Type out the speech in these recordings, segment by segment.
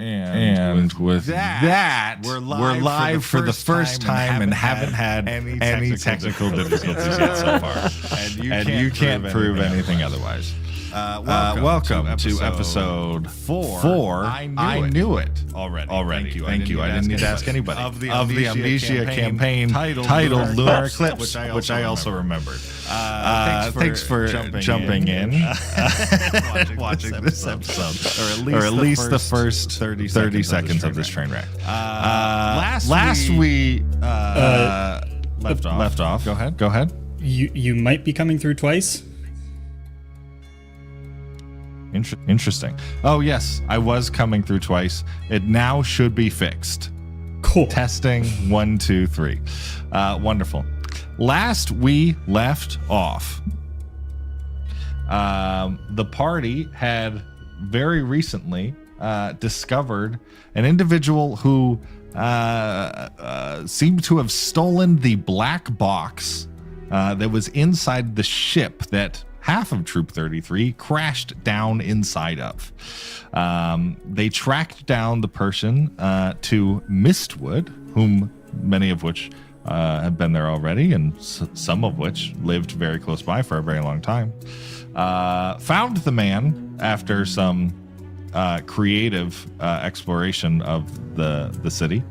And with that, we're live for the first time and haven't had any technical difficulties yet so far. And you can't prove anything otherwise. Welcome to episode 4. I knew it already. Thank you. I didn't need to ask anybody. Of the Amnesia campaign titled Lunar Eclipse, which I also remembered. Thanks for jumping in. Watching this episode. Or at least the first 30 seconds of this train wreck. Last we left off. Go ahead. You might be coming through twice. Interesting. Oh, yes, I was coming through twice. It now should be fixed. Cool. Testing 1, 2, 3. Wonderful. Last we left off, the party had very recently discovered an individual who seemed to have stolen the black box that was inside the ship that half of Troop 33 crashed down inside of. They tracked down the person to Mistwood, whom many of which have been there already, and some of which lived very close by for a very long time. Found the man after some creative exploration of the city,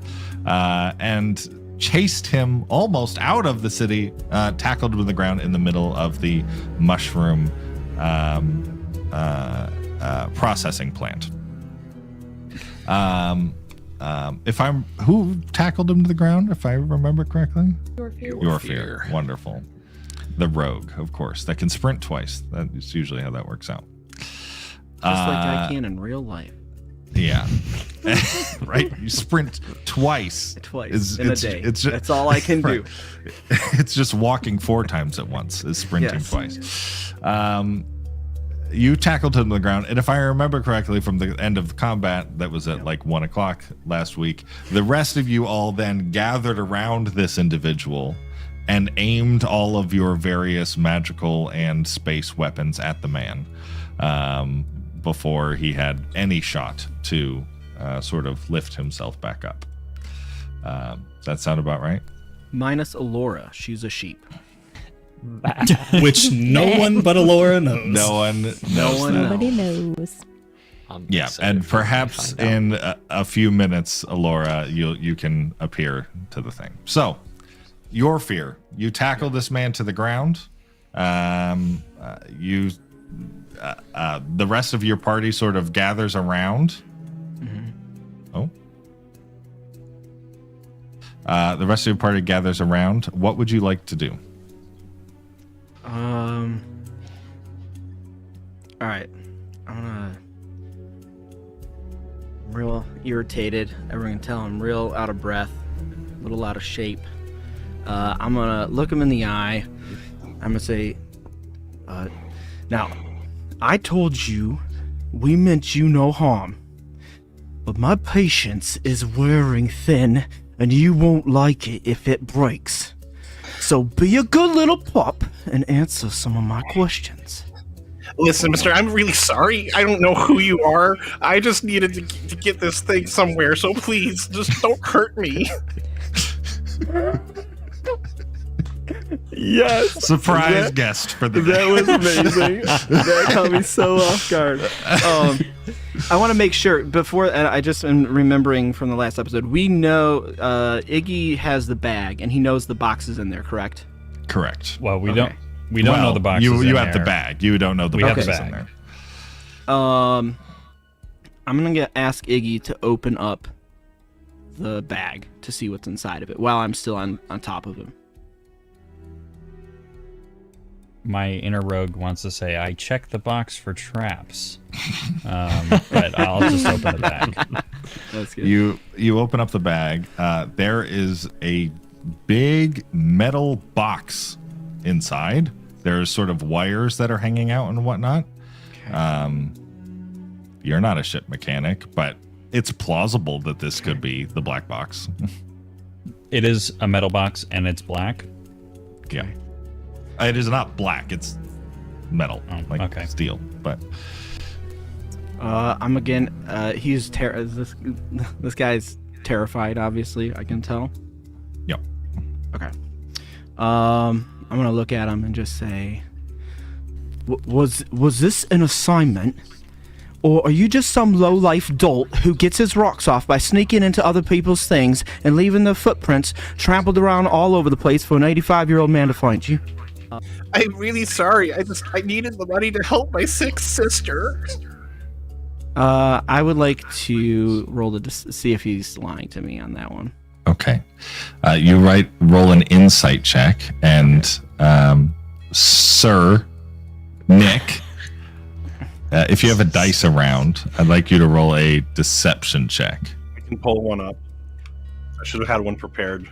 and chased him almost out of the city, tackled him to the ground in the middle of the mushroom processing plant. Who tackled him to the ground, if I remember correctly? Your fear. Wonderful. The rogue, of course, that can sprint twice. That's usually how that works out. Just like I can in real life. Yeah. Right? You sprint twice. In a day. That's all I can do. It's just walking 4 times at once is sprinting twice. You tackled him to the ground, and if I remember correctly from the end of the combat, that was at like 1 o'clock last week, the rest of you all then gathered around this individual and aimed all of your various magical and space weapons at the man. Before he had any shot to sort of lift himself back up. Does that sound about right? Minus Alora. She's a sheep. Which no one but Alora knows. Nobody knows. Yeah, and perhaps in a few minutes, Alora, you can appear to the thing. So, your fear. You tackle this man to the ground. The rest of your party sort of gathers around. Mm-hmm. The rest of your party gathers around. What would you like to do? All right. I'm real irritated. Everyone can tell I'm real out of breath, a little out of shape. I'm gonna look him in the eye. I'm gonna say, now, I told you we meant you no harm, but my patience is wearing thin, and you won't like it if it breaks. So be a good little pup and answer some of my questions. Listen, mister, I'm really sorry. I don't know who you are. I just needed to get this thing somewhere, so please, just don't hurt me. Yes. Surprise guest for the day. That was amazing. That caught me so off guard. I want to make sure before, and I just am remembering from the last episode, we know Iggy has the bag and he knows the box is in there, correct? Correct. Well, we don't know the box. You have the bag. You don't know the box is in there. I'm gonna ask Iggy to open up the bag to see what's inside of it while I'm still on top of him. My inner rogue wants to say, I check the box for traps. But I'll just open the bag. That's good. You open up the bag. There is a big metal box inside. There's sort of wires that are hanging out and whatnot. Okay. You're not a ship mechanic, but it's plausible that this could be the black box. It is a metal box and it's black? Yeah. It is not black. It's metal, steel. But I'm again. He's this guy's terrified. Obviously, I can tell. Yep. Okay. I'm gonna look at him and just say, was this an assignment, or are you just some low-life dolt who gets his rocks off by sneaking into other people's things and leaving their footprints trampled around all over the place for an 85-year-old man to find you? I'm really sorry. I needed the money to help my sick sister. I would like to roll to see if he's lying to me on that one. Okay. You roll an insight check, and Sir Nick, if you have a dice around, I'd like you to roll a deception check. I can pull one up. I should have had one prepared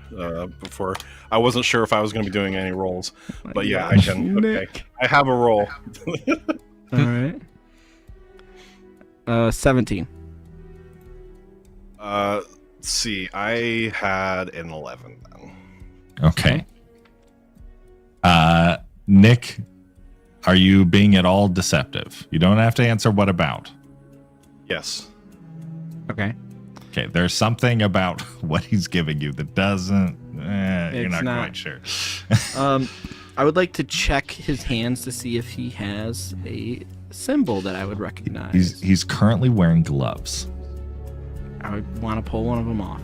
before. I wasn't sure if I was going to be doing any rolls, but yeah, I can. Okay, I have a roll. All right. 17. Let's see. I had an 11 then. Okay. Nick, are you being at all deceptive? You don't have to answer what about. Yes. Okay. Okay, there's something about what he's giving you that doesn't... you're not quite sure. I would like to check his hands to see if he has a symbol that I would recognize. He's currently wearing gloves. I would want to pull one of them off.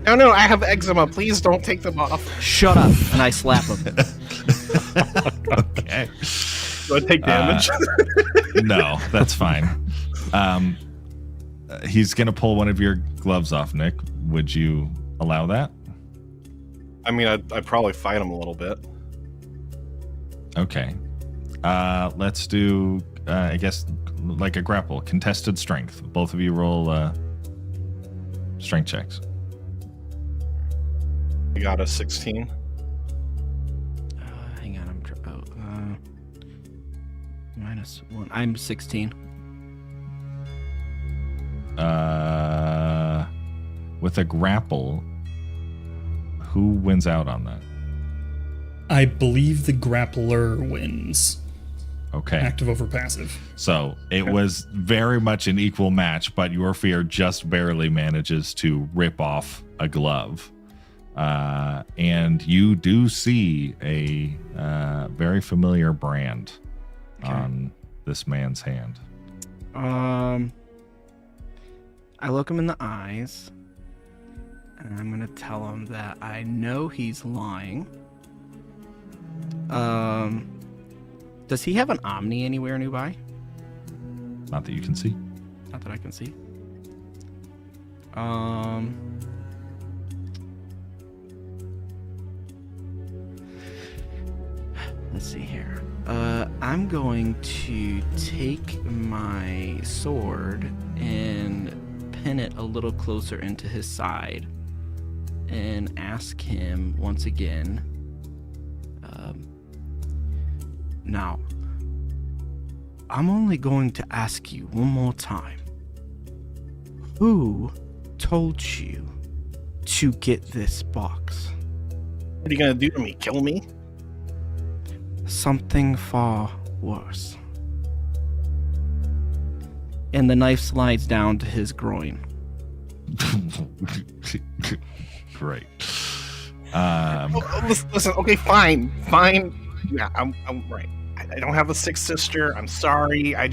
No, I have eczema. Please don't take them off. Shut up! And I slap him. Okay. Do I take damage? No, that's fine. He's going to pull one of your gloves off, Nick. Would you allow that? I mean, I'd probably fight him a little bit. Okay. Let's do, I guess, like a grapple. Contested strength. Both of you roll strength checks. I got a 16. Hang on, -1. I'm 16. With a grapple, who wins out on that? I believe the grappler wins. Okay. Active over passive. So it was very much an equal match, but your fear just barely manages to rip off a glove. And you do see a very familiar brand on this man's hand. I look him in the eyes, and I'm gonna tell him that I know he's lying. Does he have an Omni anywhere nearby? Not that you can see. Not that I can see. Let's see here. I'm going to take my sword and pin it a little closer into his side and ask him once again. Now, I'm only going to ask you one more time. Who told you to get this box? What are you going to do to me? Kill me? Something far worse. And the knife slides down to his groin. Great. Listen, okay, fine. Yeah, I'm right. I don't have a sick sister. I'm sorry. I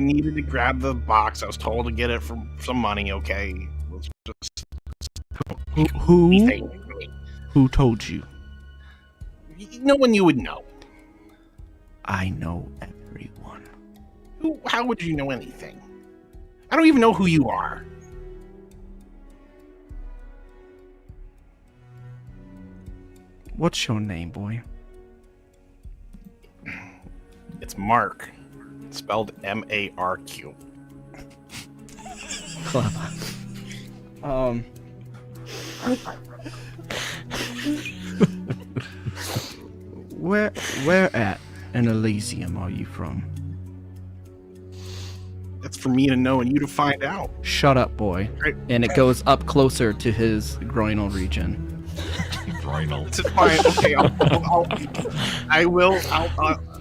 needed to grab the box. I was told to get it for some money, okay? Let's just... Who told you? No one you would know. I know everyone. How would you know anything? I don't even know who you are. What's your name, boy? It's Mark. It's spelled M-A-R-Q. Clever. Where at in Elysium are you from? That's for me to know and you to find out. Shut up, boy. Right. And it goes up closer to his groinal region. Groinal. It's fine. Okay,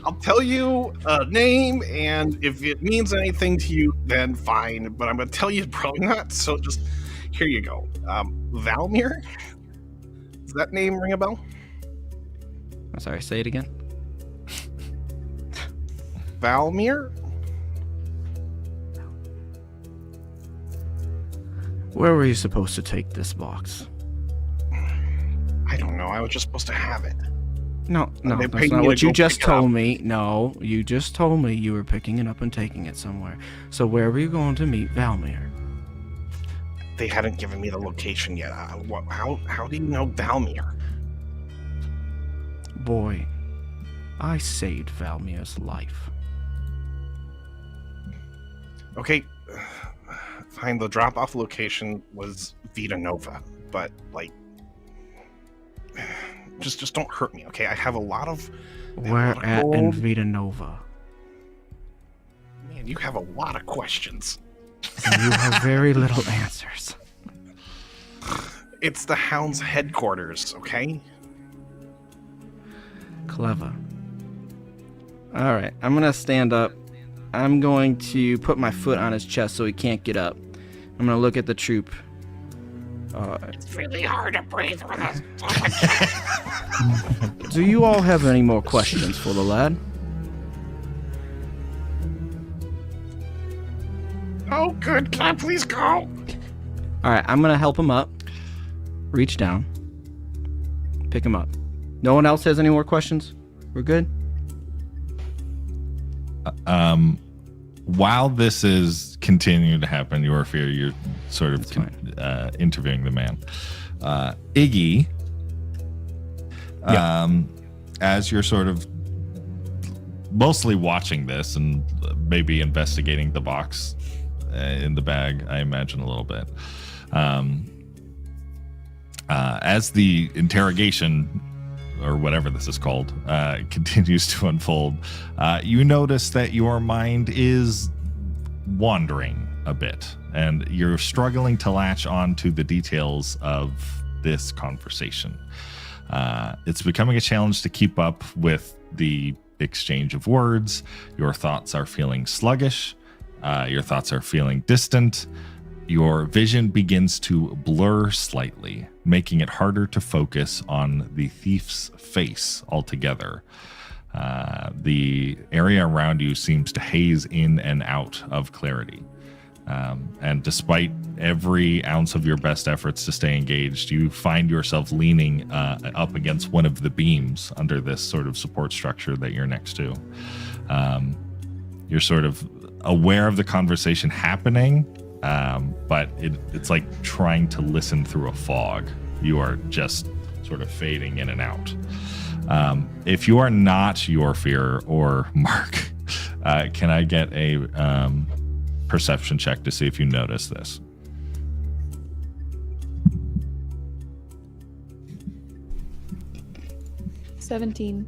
I'll tell you a name, and if it means anything to you, then fine. But I'm going to tell you probably not. So just here you go. Valmir. Does that name ring a bell? I'm sorry. Say it again. Valmir. Where were you supposed to take this box? I don't know. I was just supposed to have it. No, They that's paid not me what to you go just pick it up. told me. No, you just told me you were picking it up and taking it somewhere. So where were you going to meet Valmir? They hadn't given me the location yet. How do you know Valmir? Boy, I saved Valmir's life. Okay, fine. The drop-off location was Vita Nova, but like, just don't hurt me, okay? I have a lot of. Where of at in gold. Vita Nova? Man, you have a lot of questions. And you have very little answers. It's the Hound's headquarters, okay? Clever. Alright, I'm gonna stand up. I'm going to put my foot on his chest so he can't get up. I'm gonna look at the troop. It's really hard to breathe with us. Do you all have any more questions for the lad? Oh, good. Can I please go? Alright, I'm gonna help him up. Reach down. Pick him up. No one else has any more questions? We're good? While this is continuing to happen, your fear, you're sort of That's interviewing the man. Iggy, as you're sort of mostly watching this and maybe investigating the box in the bag, I imagine a little bit. As the interrogation, or whatever this is called, continues to unfold, you notice that your mind is wandering a bit, and you're struggling to latch on to the details of this conversation. It's becoming a challenge to keep up with the exchange of words. Your thoughts are feeling sluggish. Your thoughts are feeling distant. Your vision begins to blur slightly, making it harder to focus on the thief's face altogether. The area around you seems to haze in and out of clarity. And despite every ounce of your best efforts to stay engaged, you find yourself leaning up against one of the beams under this sort of support structure that you're next to. You're sort of aware of the conversation happening, but it's like trying to listen through a fog. You are just sort of fading in and out. If you are not your fear or Mark, can I get a perception check to see if you notice this? $17.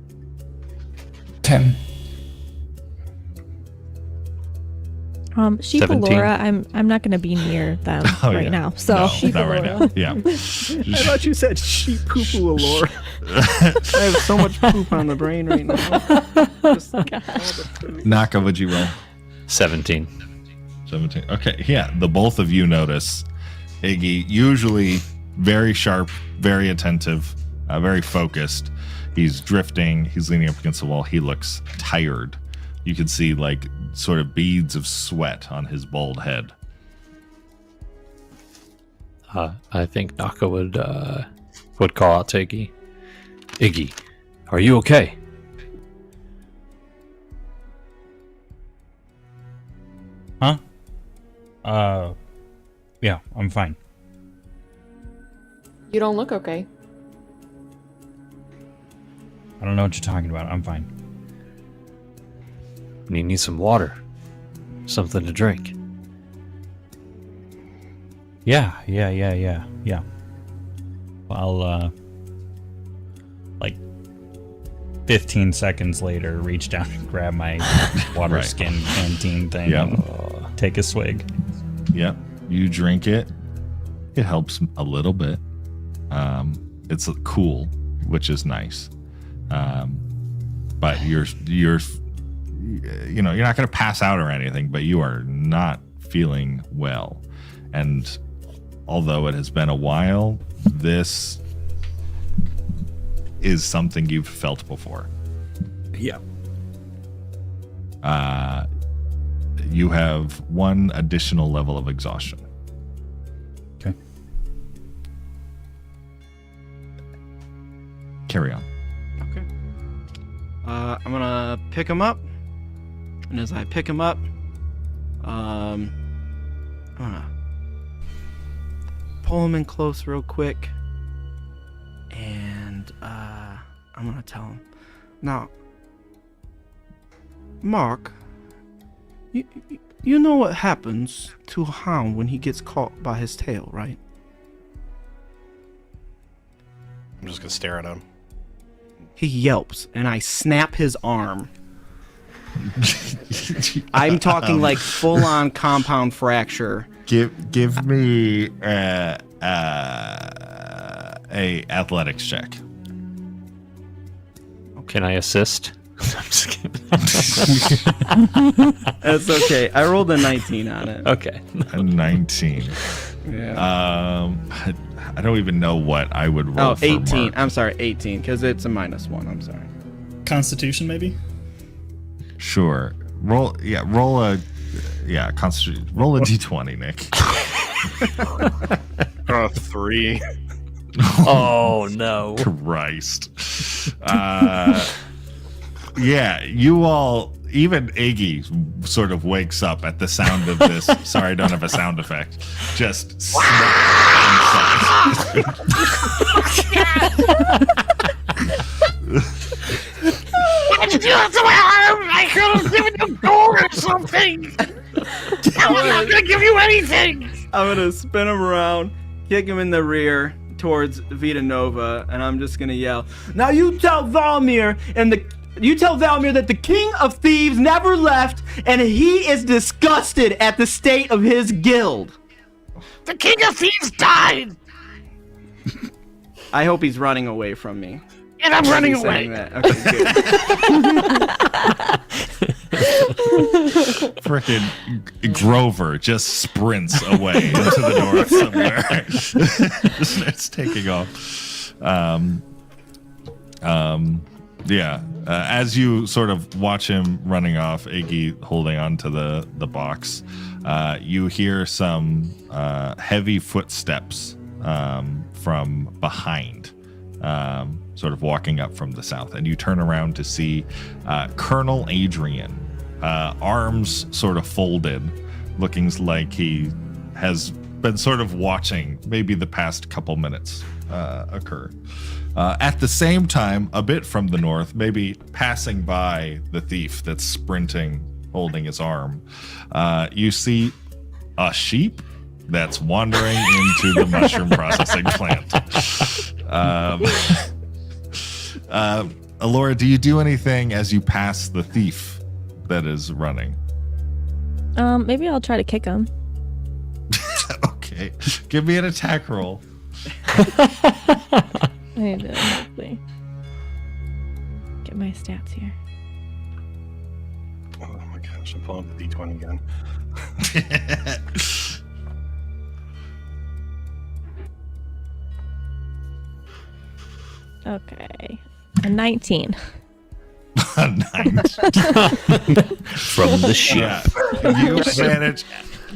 10. Sheep 17. Laura, I'm not going to be near them Oh, right yeah. now. So No, sheep not right Laura. now. Yeah. I thought you said sheep poo poo allure. I have so much poop on the brain right now. Just all the poop. Naka, would you roll? 17. 17. Okay, yeah. The both of you notice Iggy, usually very sharp, very attentive, very focused. He's drifting. He's leaning up against the wall. He looks tired. You can see like sort of beads of sweat on his bald head. I think Naka would call out to Iggy. Iggy, are you okay? Huh? Yeah, I'm fine. You don't look okay. I don't know what you're talking about. I'm fine. You need some water. Something to drink. Yeah. I'll, like 15 seconds later, reach down and grab my water Right. skin canteen thing Yeah. and take a swig. Yep. You drink it. It helps a little bit. It's cool, which is nice. but you're not going to pass out or anything, but you are not feeling well. And although it has been a while, this is something you've felt before. Yeah. You have one additional level of exhaustion. Okay. Carry on. Okay. I'm gonna pick him up, and as I pick him up, I'm gonna pull him in close real quick, and I'm gonna tell him, now, Mark, you know what happens to a hound when he gets caught by his tail, right? I'm just gonna stare at him. He yelps, and I snap his arm. I'm talking like full-on compound fracture. Give me a athletics check. Can I assist? I'm just kidding. That's okay. I rolled a 19 on it. Okay. A 19. Yeah. I don't even know what I would roll. Oh, for 18. Mark. I'm sorry, 18, because it's a -1. I'm sorry. Constitution, maybe? Sure. Roll a constitution. Roll a d20, Nick. 3. Oh, no. Christ. Yeah, you all, even Iggy sort of wakes up at the sound of this. Sorry, I don't have a sound effect. Just snap inside. Why'd you do that to my arm? I could have given you gold or something. I'm not gonna give you anything. I'm going to spin him around, kick him in the rear towards Vita Nova, and I'm just going to yell, now you tell Valmir that the King of Thieves never left, and he is disgusted at the state of his guild. The King of Thieves died, I hope he's running away from me. and I'm running He's saying away. that. Okay, good. Frickin' Grover just sprints away into the north somewhere. Just starts taking off. As you sort of watch him running off, Iggy holding on to the box, you hear some heavy footsteps from behind, sort of walking up from the south, and you turn around to see Colonel Adrian, arms sort of folded, looking like he has been sort of watching maybe the past couple minutes occur. At the same time, a bit from the north, maybe passing by the thief that's sprinting, holding his arm, you see a sheep that's wandering into the mushroom processing plant. Alora, do you do anything as you pass the thief that is running? Maybe I'll try to kick him. Okay, give me an attack roll. I need to actually get my stats here. Oh my gosh, I'm pulling up the D20 again. Okay. A 19. Nice. From the ship. Yeah. You manage,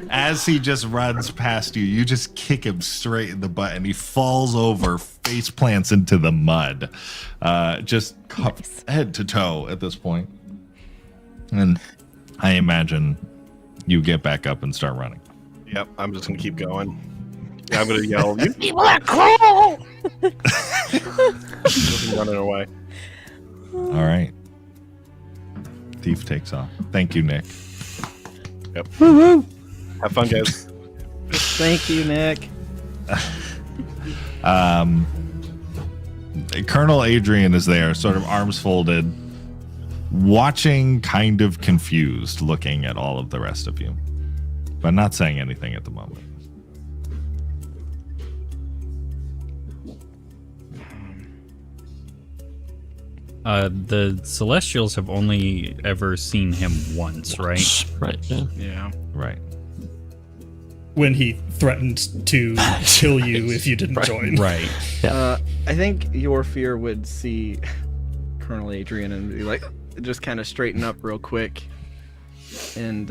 as he just runs past you, you just kick him straight in the butt, and he falls over, face plants into the mud, just Nice. head to toe at this point. And I imagine you get back up and start running. Yep, I'm just gonna keep going. Yeah, I'm gonna yell, "You people are cruel!" Just running away. All right. Thief takes off. Thank you, Nick. Yep. Have fun, guys. Thank you, Nick. Colonel Adrian is there, sort of arms folded, watching, kind of confused, looking at all of the rest of you, but not saying anything at the moment. The Celestials have only ever seen him once, right? Right. Yeah. Yeah. Right. When he threatened to kill you if you didn't join. Right. I think your fear would see Colonel Adrian and be like, just kind of straighten up real quick, and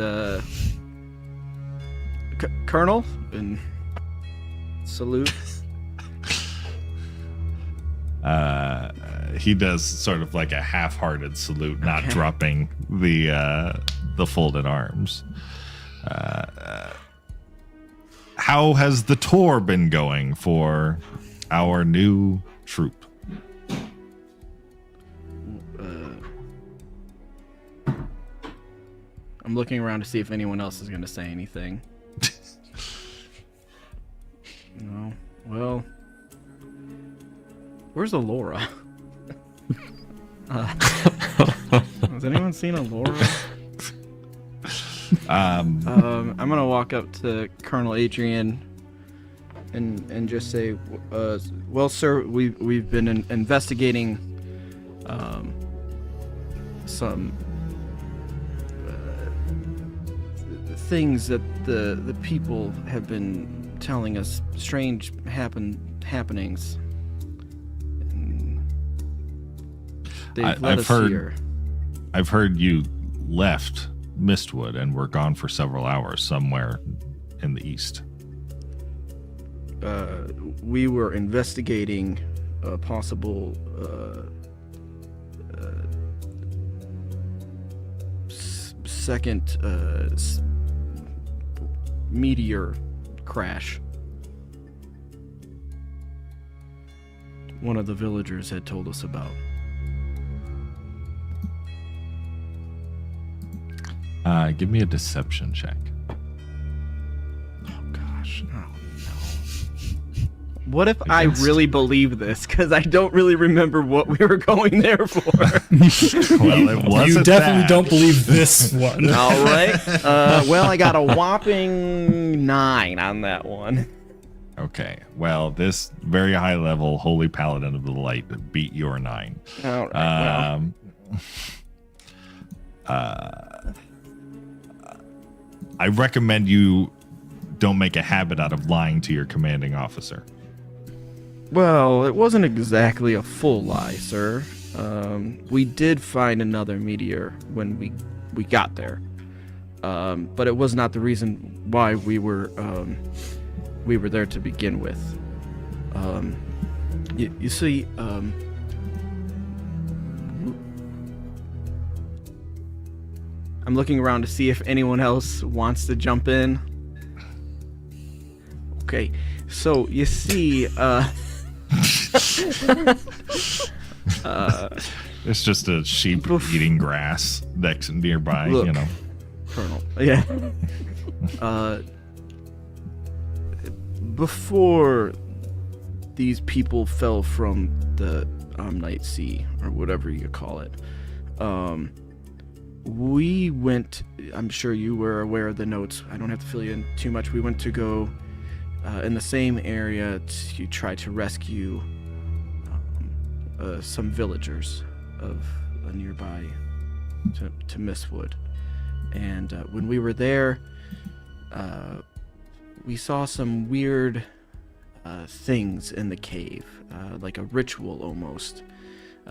Colonel, and salute. He does sort of like a half-hearted salute, not dropping the folded arms. How has the tour been going for our new troop? I'm looking around to see if anyone else is going to say anything. No. Well, where's Alora? Has anyone seen Alora? I'm gonna walk up to Colonel Adrian and just say, well, sir, we've been investigating some things that the people have been telling us, strange happenings. And they've led us here. I've heard you left Mistwood and were gone for several hours somewhere in the east. We were investigating a possible second meteor crash. One of the villagers had told us about. Give me a deception check. Oh gosh, oh no. What if I really believe this? Because I don't really remember what we were going there for. Well, it wasn't You definitely that. don't believe this one. All right. Well, I got a whopping 9 on that one. Okay. Well, this very high level Holy Paladin of the Light beat your 9. All right. I recommend you don't make a habit out of lying to your commanding officer. Well, it wasn't exactly a full lie, sir. We did find another meteor when we got there, but it was not the reason why we were there to begin with. You see, I'm looking around to see if anyone else wants to jump in. Okay, so you see, It's just a sheep eating grass next nearby, Look. you know. Colonel. Yeah. Before these people fell from the Night Sea, or whatever you call it, we went, I'm sure you were aware of the notes, I don't have to fill you in too much, we went to go in the same area to try to rescue some villagers of nearby to Mistwood. And when we were there, we saw some weird things in the cave, like a ritual almost.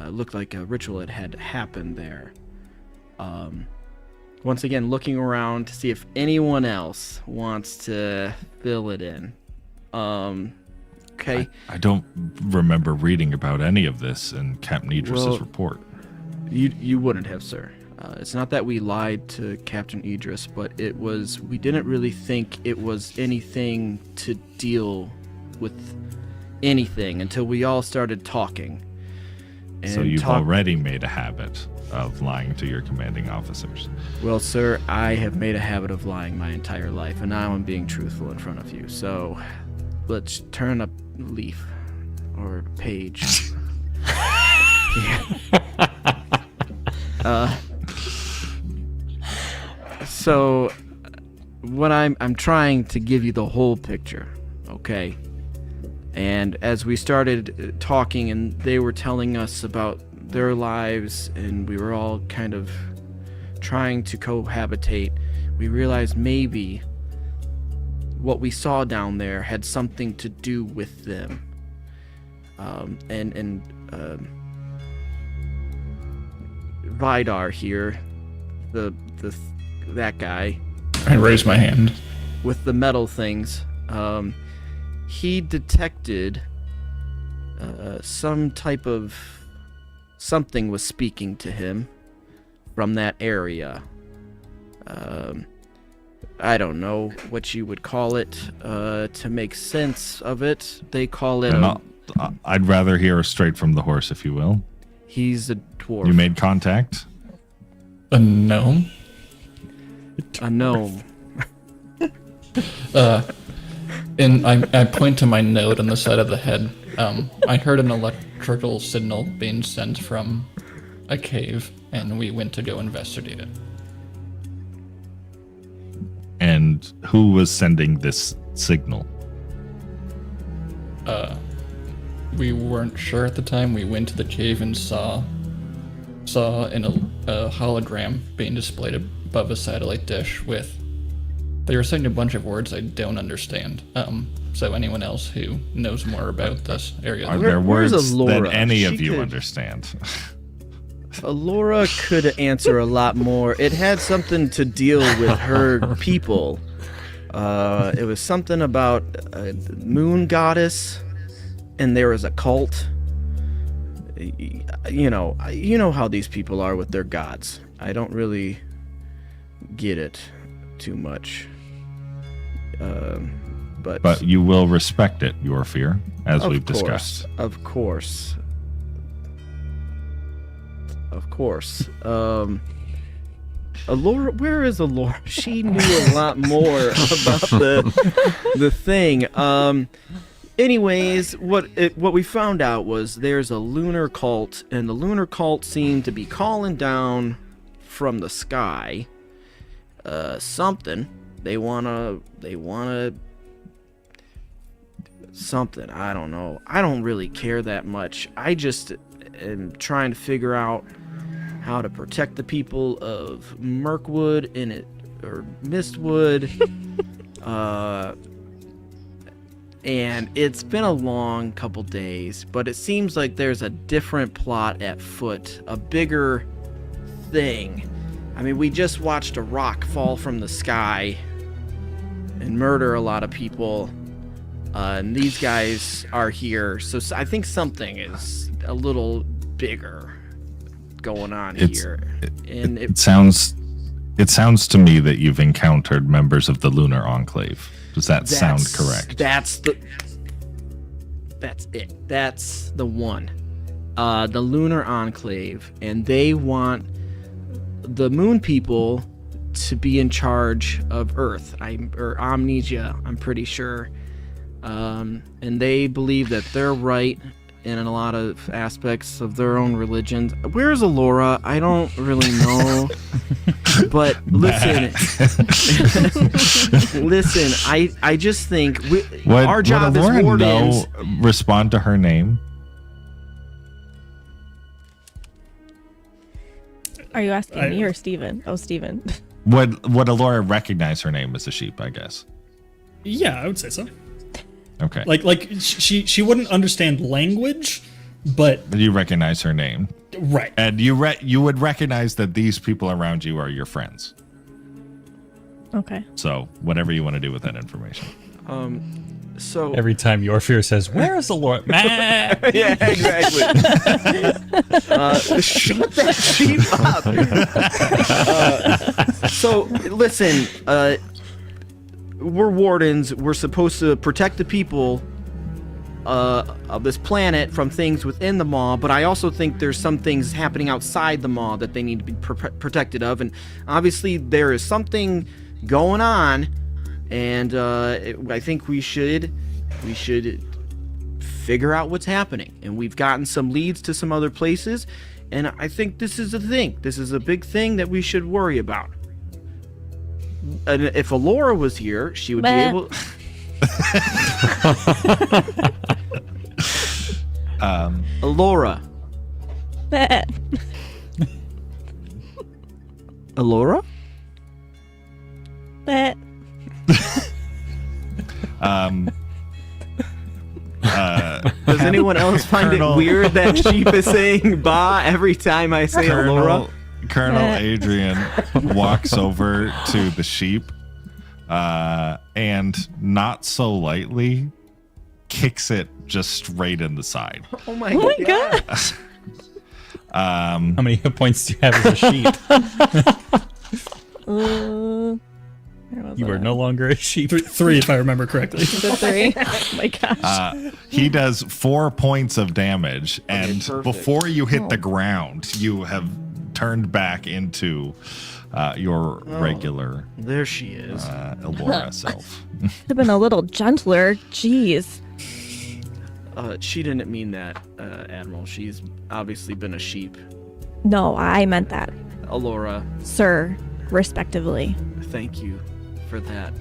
Looked like a ritual had happened there. Once again, looking around to see if anyone else wants to fill it in. Okay. I don't remember reading about any of this in Captain Idris's report. You wouldn't have, sir. It's not that we lied to Captain Idris, but we didn't really think it was anything to deal with anything until we all started talking. So you've already made a habit of lying to your commanding officers. Well, sir, I have made a habit of lying my entire life, and now I'm being truthful in front of you. So let's turn a leaf or page. So what I'm trying to give you the whole picture, okay? And as we started talking and they were telling us about their lives and we were all kind of trying to cohabitate, we realized maybe what we saw down there had something to do with them. Vidar here, that guy. I raise my hand. With the metal things, he detected some type of something was speaking to him from that area. I don't know what you would call it to make sense of it. They call it. I'd rather hear straight from the horse, if you will. He's a dwarf. You made contact? A gnome? A gnome. And I point to my node on the side of the head. I heard an electrical signal being sent from a cave, and we went to go investigate it. And who was sending this signal? We weren't sure at the time. We went to the cave and saw in a hologram being displayed above a satellite dish with. They were saying a bunch of words I don't understand. So anyone else who knows more about this area. Are there Where's words that Alora? any of She you could- understand? Alora could answer a lot more. It had something to deal with her people. It was something about a moon goddess, and there was a cult. You know how these people are with their gods. I don't really get it too much. But you will respect it, your fear, as we've discussed. Of course. Alora, where is Alora? She knew a lot more about the thing. Anyways, what we found out was there's a lunar cult, and the lunar cult seemed to be calling down from the sky something. They wanna something. I don't know. I don't really care that much. I just am trying to figure out how to protect the people of Mirkwood or Mistwood. And it's been a long couple days, but it seems like there's a different plot at foot, a bigger thing. I mean, we just watched a rock fall from the sky and murder a lot of people, and these guys are here, so I think something is a little bigger going on here. And it sounds to me that you've encountered members of the Lunar Enclave. Does that sound correct? That's it. That's the one. The Lunar Enclave, and they want the moon people to be in charge of Earth, or Amnesia, I'm pretty sure. And they believe that they're right in a lot of aspects of their own religions. Where's Alora? I don't really know. But listen, I just think our job would as Alora wardens. respond to her name? Are you asking me or Steven? Oh, Steven. Would Alora recognize her name as a sheep, I guess? Yeah, I would say so. Okay. Like she wouldn't understand language, but You recognize her name. right. And you would recognize that these people around you are your friends. Okay. So whatever you want to do with that information. So Every time your fear says, "Where is the Lord?" Man, yeah, exactly. Shut that sheep up. So listen, we're wardens. We're supposed to protect the people of this planet from things within the maw, but I also think there's some things happening outside the maw that they need to be protected of, and obviously there is something going on, and I think we should figure out what's happening, and we've gotten some leads to some other places, and I think this is a thing. This is a big thing that we should worry about. And if Alora was here, she would be Meh. able. Alora. Bleh. Alora? Bleh. Does anyone else find Colonel- it weird that Sheep is saying "ba" every time I say Alora? Colonel Adrian walks over to the sheep and not so lightly kicks it just straight in the side. Oh my Oh my god. god. How many hit points do you have as a sheep? Where was You are it? no longer a sheep. Three, if I remember correctly. The 3. Oh my gosh. He does 4 points of damage, and perfect. before you hit the Oh. ground, you have turned back into your regular There she is. Elora self. Could have been a little gentler. Jeez. She didn't mean that, Admiral. She's obviously been a sheep. No, I meant that. Alora, Sir, respectively. thank you for that.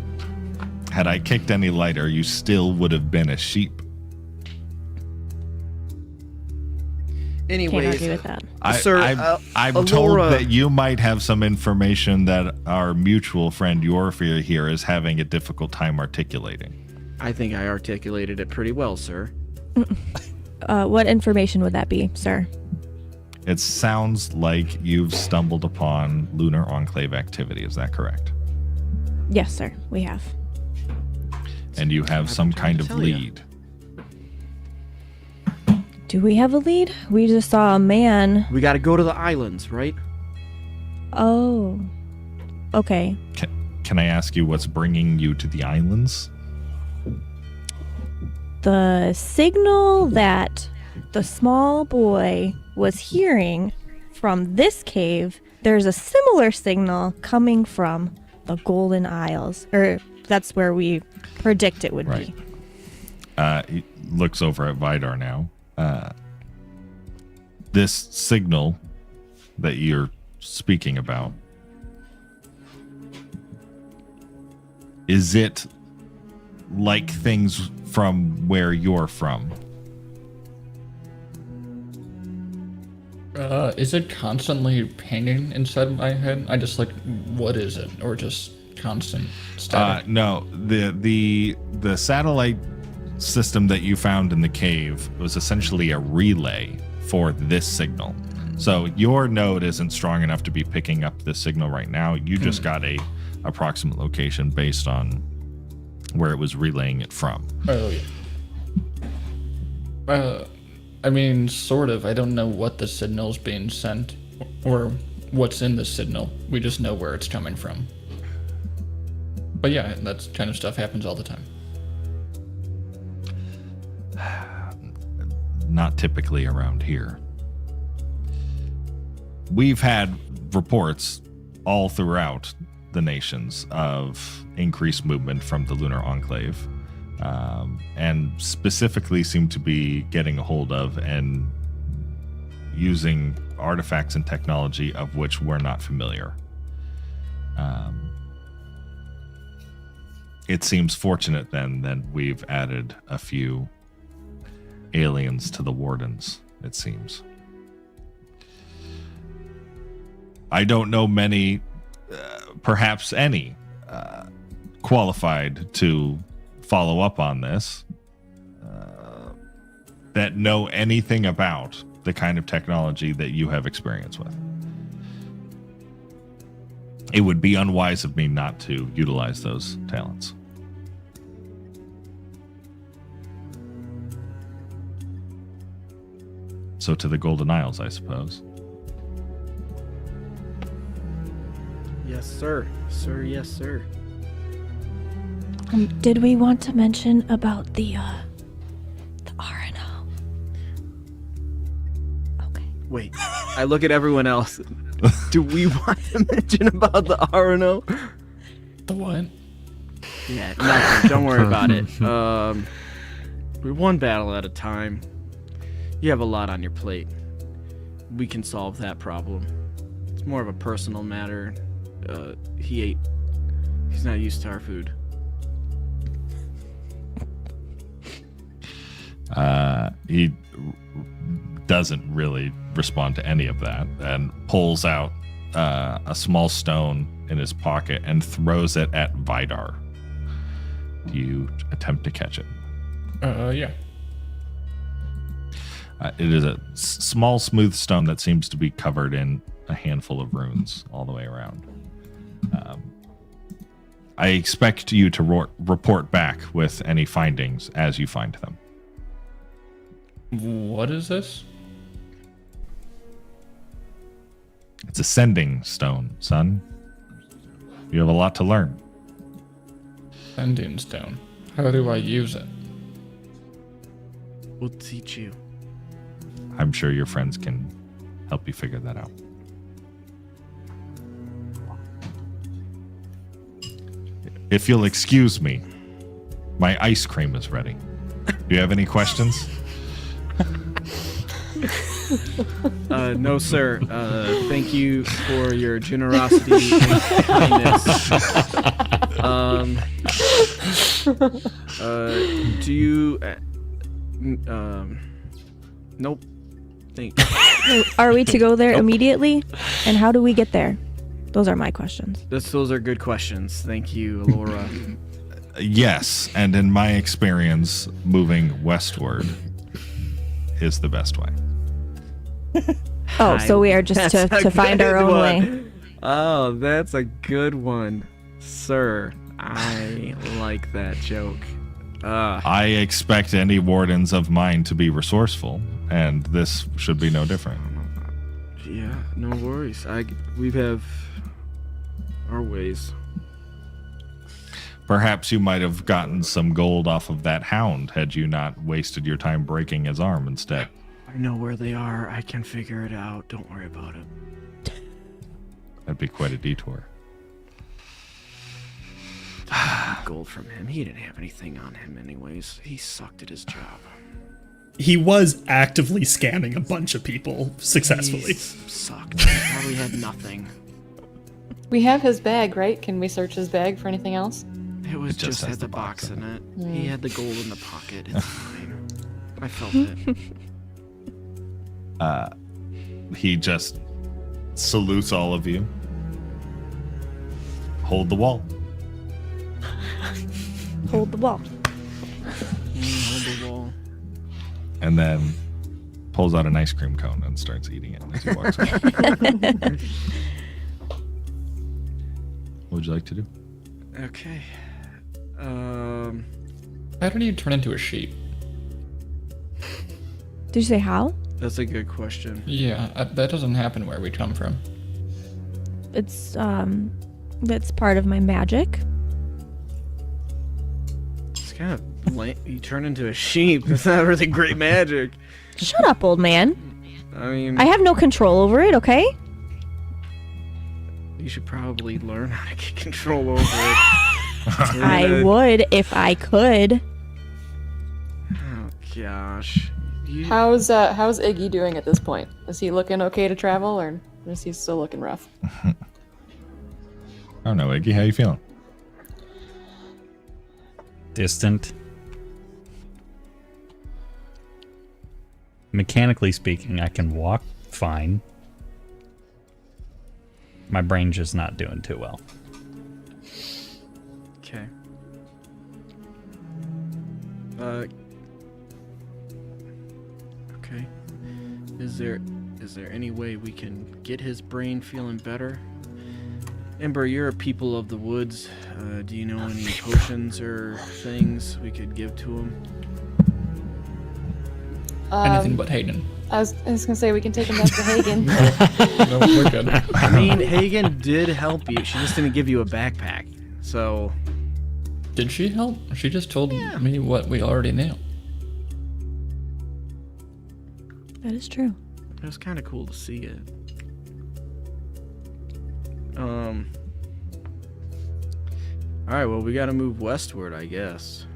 Had I kicked any lighter, you still would have been a sheep. Can't Anyways, argue with that. Sir, I'm Alora- told that you might have some information that our mutual friend Yorfir here is having a difficult time articulating. I think I articulated it pretty well, sir. What information would that be, sir? It sounds like you've stumbled upon Lunar Enclave activity. Is that correct? Yes, sir. We have. And you have some trying kind to of tell ya. lead. Do we have a lead? We just saw a man. We got to go to the islands, right? Oh. Okay. Can I ask you what's bringing you to the islands? The signal that the small boy was hearing from this cave, there's a similar signal coming from the Golden Isles. Or that's where we predict it would Right. be. He looks over at Vidar now. This signal that you're speaking about, is it like things from where you're from? Is it constantly pinging inside my head? I just like, what is it? Or just constant static? No, the satellite system that you found in the cave was essentially a relay for this signal. So your node isn't strong enough to be picking up this signal right now. You just got a approximate location based on where it was relaying it from. Oh, yeah. I mean, sort of. I don't know what the signal's being sent or what's in the signal. We just know where it's coming from. But yeah, that kind of stuff happens all the time. Not typically around here. We've had reports all throughout the nations of increased movement from the Lunar Enclave, and specifically seem to be getting a hold of and using artifacts and technology of which we're not familiar. It seems fortunate then that we've added a few aliens to the wardens, it seems. I don't know many, perhaps any, qualified to follow up on this, that know anything about the kind of technology that you have experience with. It would be unwise of me not to utilize those talents. So to the Golden Isles, I suppose. Yes, sir. Sir, yes, sir. Did we want to mention about the RNO? Okay. Wait, I look at everyone else. Do we want to mention about the RNO? The what? Yeah, nothing. Don't worry about it. We're one battle at a time. You have a lot on your plate. We can solve that problem. It's more of a personal matter. He's not used to our food. He doesn't really respond to any of that and pulls out a small stone in his pocket and throws it at Vidar. Do you attempt to catch it? Yeah. It is a small, smooth stone that seems to be covered in a handful of runes all the way around. I expect you to report back with any findings as you find them. What is this? It's a sending stone, son. You have a lot to learn. Sending stone. How do I use it? We'll teach you. I'm sure your friends can help you figure that out. If you'll excuse me, my ice cream is ready. Do you have any questions? No, sir. Thank you for your generosity and kindness. Do you? Nope. Are we to go there immediately? And how do we get there? Those are my questions. Those are good questions. Thank you, Laura. Yes, and in my experience, moving westward is the best way. Oh, so we are just to find our own way. Oh, that's a good one, sir. I like that joke. I expect any wardens of mine to be resourceful, and this should be no different. Yeah, no worries. We have our ways. Perhaps you might have gotten some gold off of that hound had you not wasted your time breaking his arm instead. I know where they are. I can figure it out. Don't worry about it. That'd be quite a detour. Gold from him. He didn't have anything on him anyways. He sucked at his job. He was actively scamming a bunch of people successfully. He sucked. He probably had nothing. We have his bag, right? Can we search his bag for anything else? It was It just just has had the the box box in in it. He had the gold in the pocket. It's fine. I felt it. He just salutes all of you. Hold the wall. Hold the wall. Hold the wall. And then pulls out an ice cream cone and starts eating it as he walks away. What would you like to do? Okay. How did he turn into a sheep? Did you say how? That's a good question. Yeah, that doesn't happen where we come from. It's that's part of my magic. It's kind of lame. You turn into a sheep. It's not really great magic. Shut up, old man. I mean, I have no control over it, okay? you should probably learn how to get control over it. I would if I could. Oh gosh. How's Iggy doing at this point? Is he looking okay to travel, or is he still looking rough? I don't know, Iggy. How you feeling? Distant. Mechanically speaking, I can walk fine. My brain's just not doing too well. Okay. Okay. Is there any way we can get his brain feeling better? Ember, you're a people of the woods. Do you know any potions or things we could give to him? Anything but Hayden. I was gonna say we can take him back to Hagen. No, we're good. I mean, Hagen did help you. She just didn't give you a backpack. So, Did she help? She just told me what we already knew. That is true. it was kind of cool to see it. Alright, well, we gotta move westward, I guess.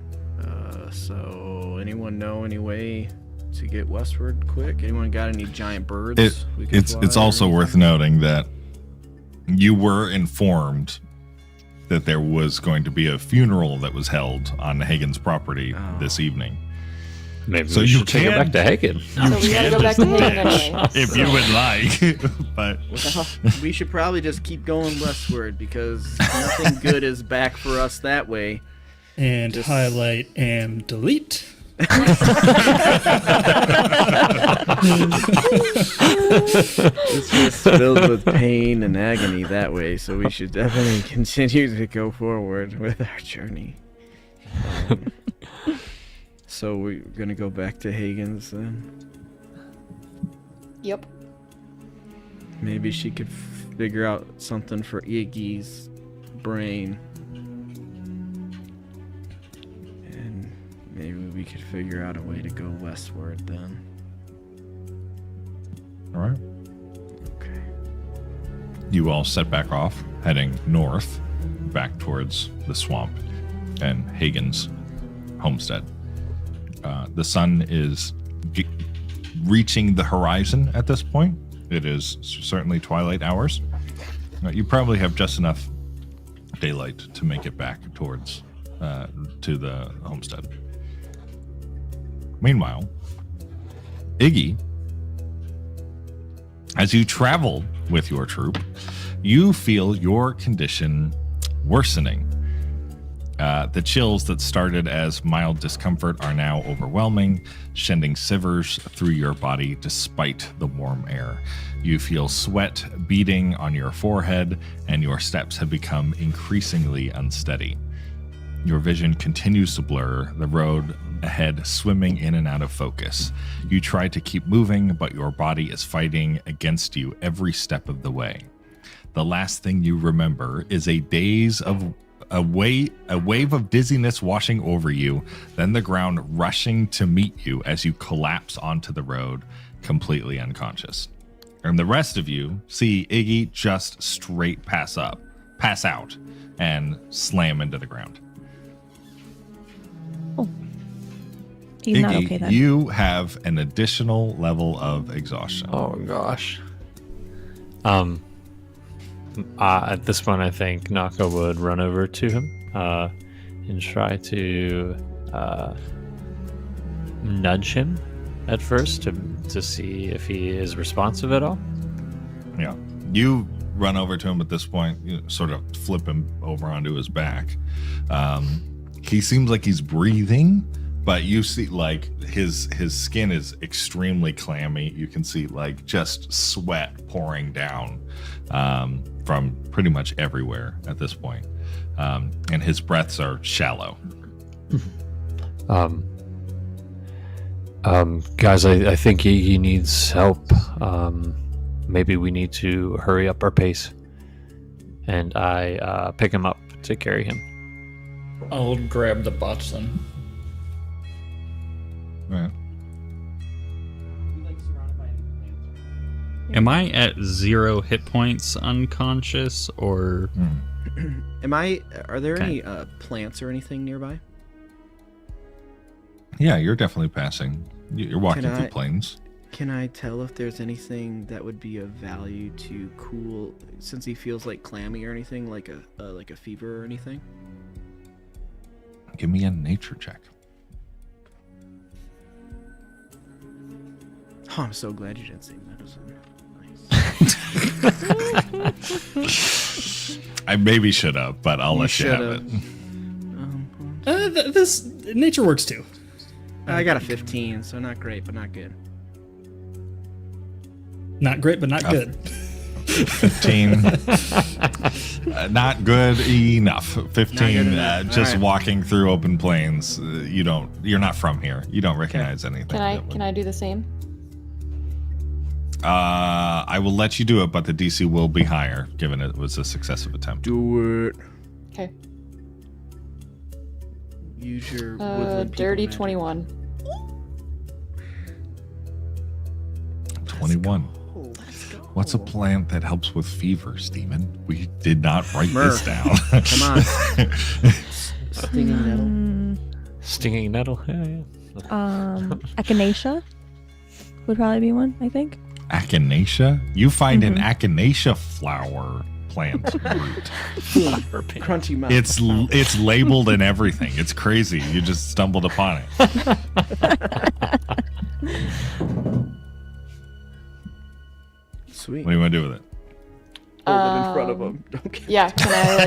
So, anyone know any way to get westward quick? Anyone got any giant birds? we could It's fly also or worth noting that you were informed that there was going to be a funeral that was held on Hagen's property this evening. Maybe So we you should take it can- back to Hagen. So we gotta go back to Hagen anyway. If you would like, but We should probably just keep going westward because nothing good is back for us that way. And Just- highlight and delete. It's just filled with pain and agony that way, so we should definitely continue to go forward with our journey. So we're gonna go back to Hagen's then. Yep. Maybe she could figure out something for Iggy's brain. And maybe we could figure out a way to go westward then. all right. Okay. You all set back off, heading north, back towards the swamp and Hagen's homestead. The sun is reaching the horizon at this point. It is certainly twilight hours. You probably have just enough daylight to make it back towards to the homestead. Meanwhile, Iggy, as you travel with your troop, you feel your condition worsening. The chills that started as mild discomfort are now overwhelming, sending shivers through your body despite the warm air. You feel sweat beading on your forehead, and your steps have become increasingly unsteady. Your vision continues to blur, the road ahead swimming in and out of focus. You try to keep moving, but your body is fighting against you every step of the way. The last thing you remember is a wave of dizziness washing over you, then the ground rushing to meet you as you collapse onto the road, completely unconscious. And the rest of you see Iggy just straight pass out, and slam into the ground. He's not Iggy, okay then. you have an additional level of exhaustion. Oh gosh. At this point, I think Naka would run over to him and try to nudge him at first to see if he is responsive at all. Yeah. You run over to him at this point, you sort of flip him over onto his back. He seems like he's breathing, but you see like his skin is extremely clammy. You can see like just sweat pouring down from pretty much everywhere at this point. And his breaths are shallow. Guys, I think he needs help. Maybe we need to hurry up our pace. And I pick him up to carry him. I'll grab the bots then. Right. Am I at 0 hit points unconscious or? Are there Okay. any plants or anything nearby? Yeah, you're definitely passing. You're walking Can through I- plains. Can I tell if there's anything that would be of value to cool, since he feels like clammy or anything, like a fever or anything? Give me a nature check. Oh, I'm so glad you didn't say medicine. Nice. I maybe should have, but I'll let you have it. This nature works too. I got a 15, so not great, but not good. Not great, but not good. 15. Not good enough. 15. Not good enough. Just All right. walking through open plains. You're not from here. You don't recognize anything. Can I do the same? I will let you do it, but the DC will be higher, given it was a successive attempt. Do it. Okay. Use your woodland people Dirty magic. 21. 21. Let's go. What's a plant that helps with fever, Steven? We did not write Myrrh. this down. Come on. Stinging nettle. Stinging nettle? Yeah. Echinacea would probably be one, I think. Echinacea? You find an echinacea flower plant. Crunchy mouth. It's labeled and everything. It's crazy. You just stumbled upon it. Sweet. What do you want to do with it? Hold it in front of him. Okay. Yeah, can I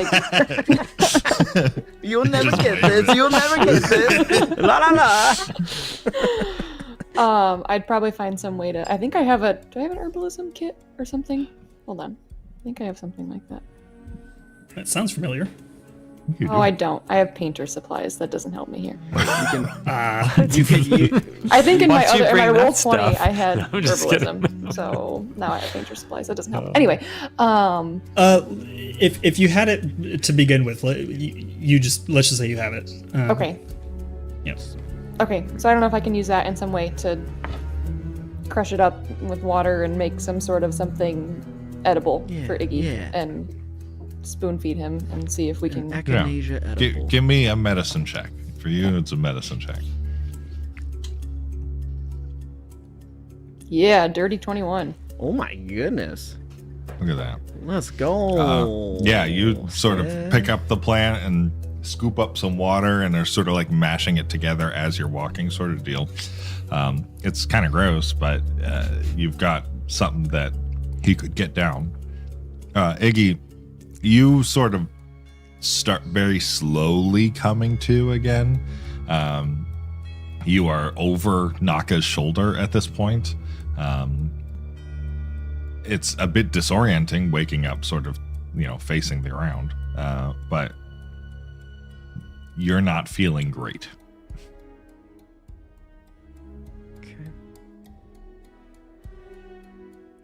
like? You'll never get this. You'll never get this. La la la. I'd probably find some way to. I think I have a. Do I have an herbalism kit or something? Hold on. I think I have something like that. That sounds familiar. Oh, I don't. I have painter supplies. That doesn't help me here. Ah, I think in my Once you other, in my bring roll that 20, stuff- I had I'm just kidding. herbalism. So now I have painter supplies. That doesn't help. Anyway, if you had it to begin with, you just let's just say you have it. okay. Yes. Okay, so I don't know if I can use that in some way to crush it up with water and make some sort of something edible for Iggy and spoon feed him and see if we can. Echinacea edible. Give me a medicine check. For you, it's a medicine check. Yeah, dirty 21. Oh my goodness. Look at that. Let's go. Yeah, you sort of pick up the plant and scoop up some water, and they're sort of like mashing it together as you're walking, sort of deal. It's kind of gross, but you've got something that he could get down. Iggy, you sort of start very slowly coming to again. You are over Naka's shoulder at this point. It's a bit disorienting waking up sort of, facing the ground. But you're not feeling great. Okay.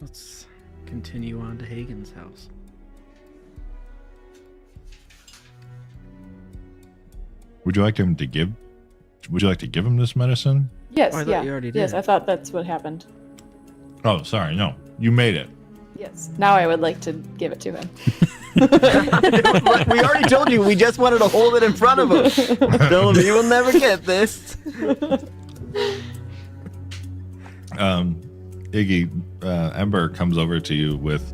Let's continue on to Hagen's house. Would you like him to give? Would you like to give him this medicine? Yes, Oh, I thought yeah. you already Yes, did. I thought that's what happened. Oh, sorry, no. You made it. Yes. Now I would like to give it to him. We already told you. We just wanted to hold it in front of him. Tell him you will never get this. Iggy, Ember comes over to you with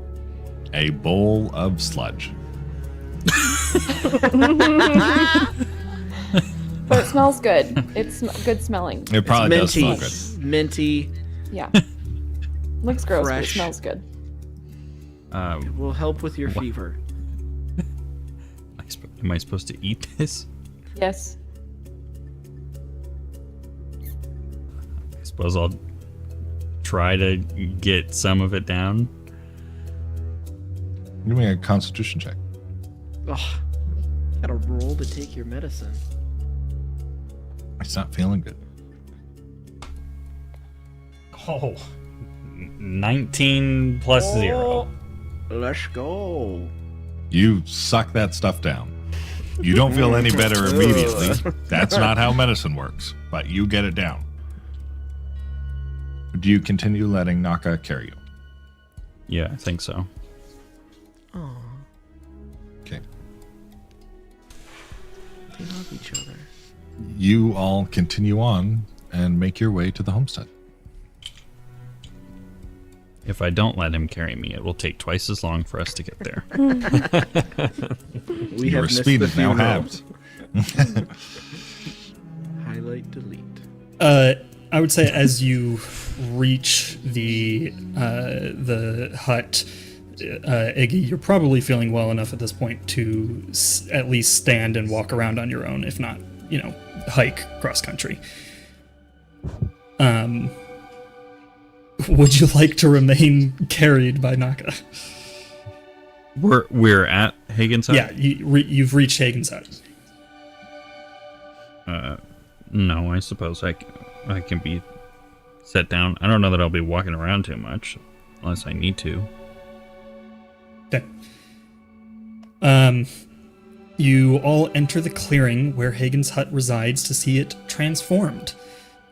a bowl of sludge. But it smells good. It's good smelling. It probably does minty. smell good. Minty. Yeah. Looks gross, but it Fresh. smells good. It will help with your fever. Am I supposed to eat this? Yes. I suppose I'll try to get some of it down. Give me a constitution check. Ugh. Gotta roll to take your medicine. It's not feeling good. Oh, 19 plus 0. Let's go. You suck that stuff down. You don't feel any better immediately. That's not how medicine works, but you get it down. Do you continue letting Naka carry you? Yeah, I think so. Aw, Okay. they love each other. You all continue on and make your way to the homestead. If I don't let him carry me, it will take twice as long for us to get there. We Your have missed speed the is now funeral. halved. Highlight, delete. I would say as you reach the hut, Iggy, you're probably feeling well enough at this point to at least stand and walk around on your own, if not, hike cross country. Would you like to remain carried by Naka? We're at Hagen's hut? Yeah, you've reached Hagen's hut. No, I suppose I can be set down. I don't know that I'll be walking around too much, unless I need to. Okay. You all enter the clearing where Hagen's hut resides to see it transformed.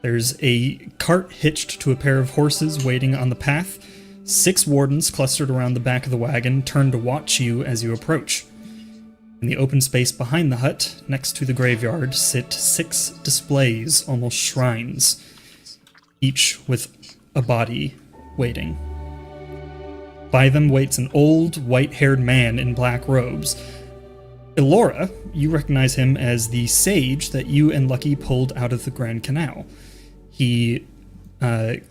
There's a cart hitched to a pair of horses waiting on the path. 6 wardens clustered around the back of the wagon turn to watch you as you approach. In the open space behind the hut, next to the graveyard, sit 6 displays, almost shrines, each with a body waiting. By them waits an old, white-haired man in black robes. Elora, you recognize him as the sage that you and Lucky pulled out of the Grand Canal. He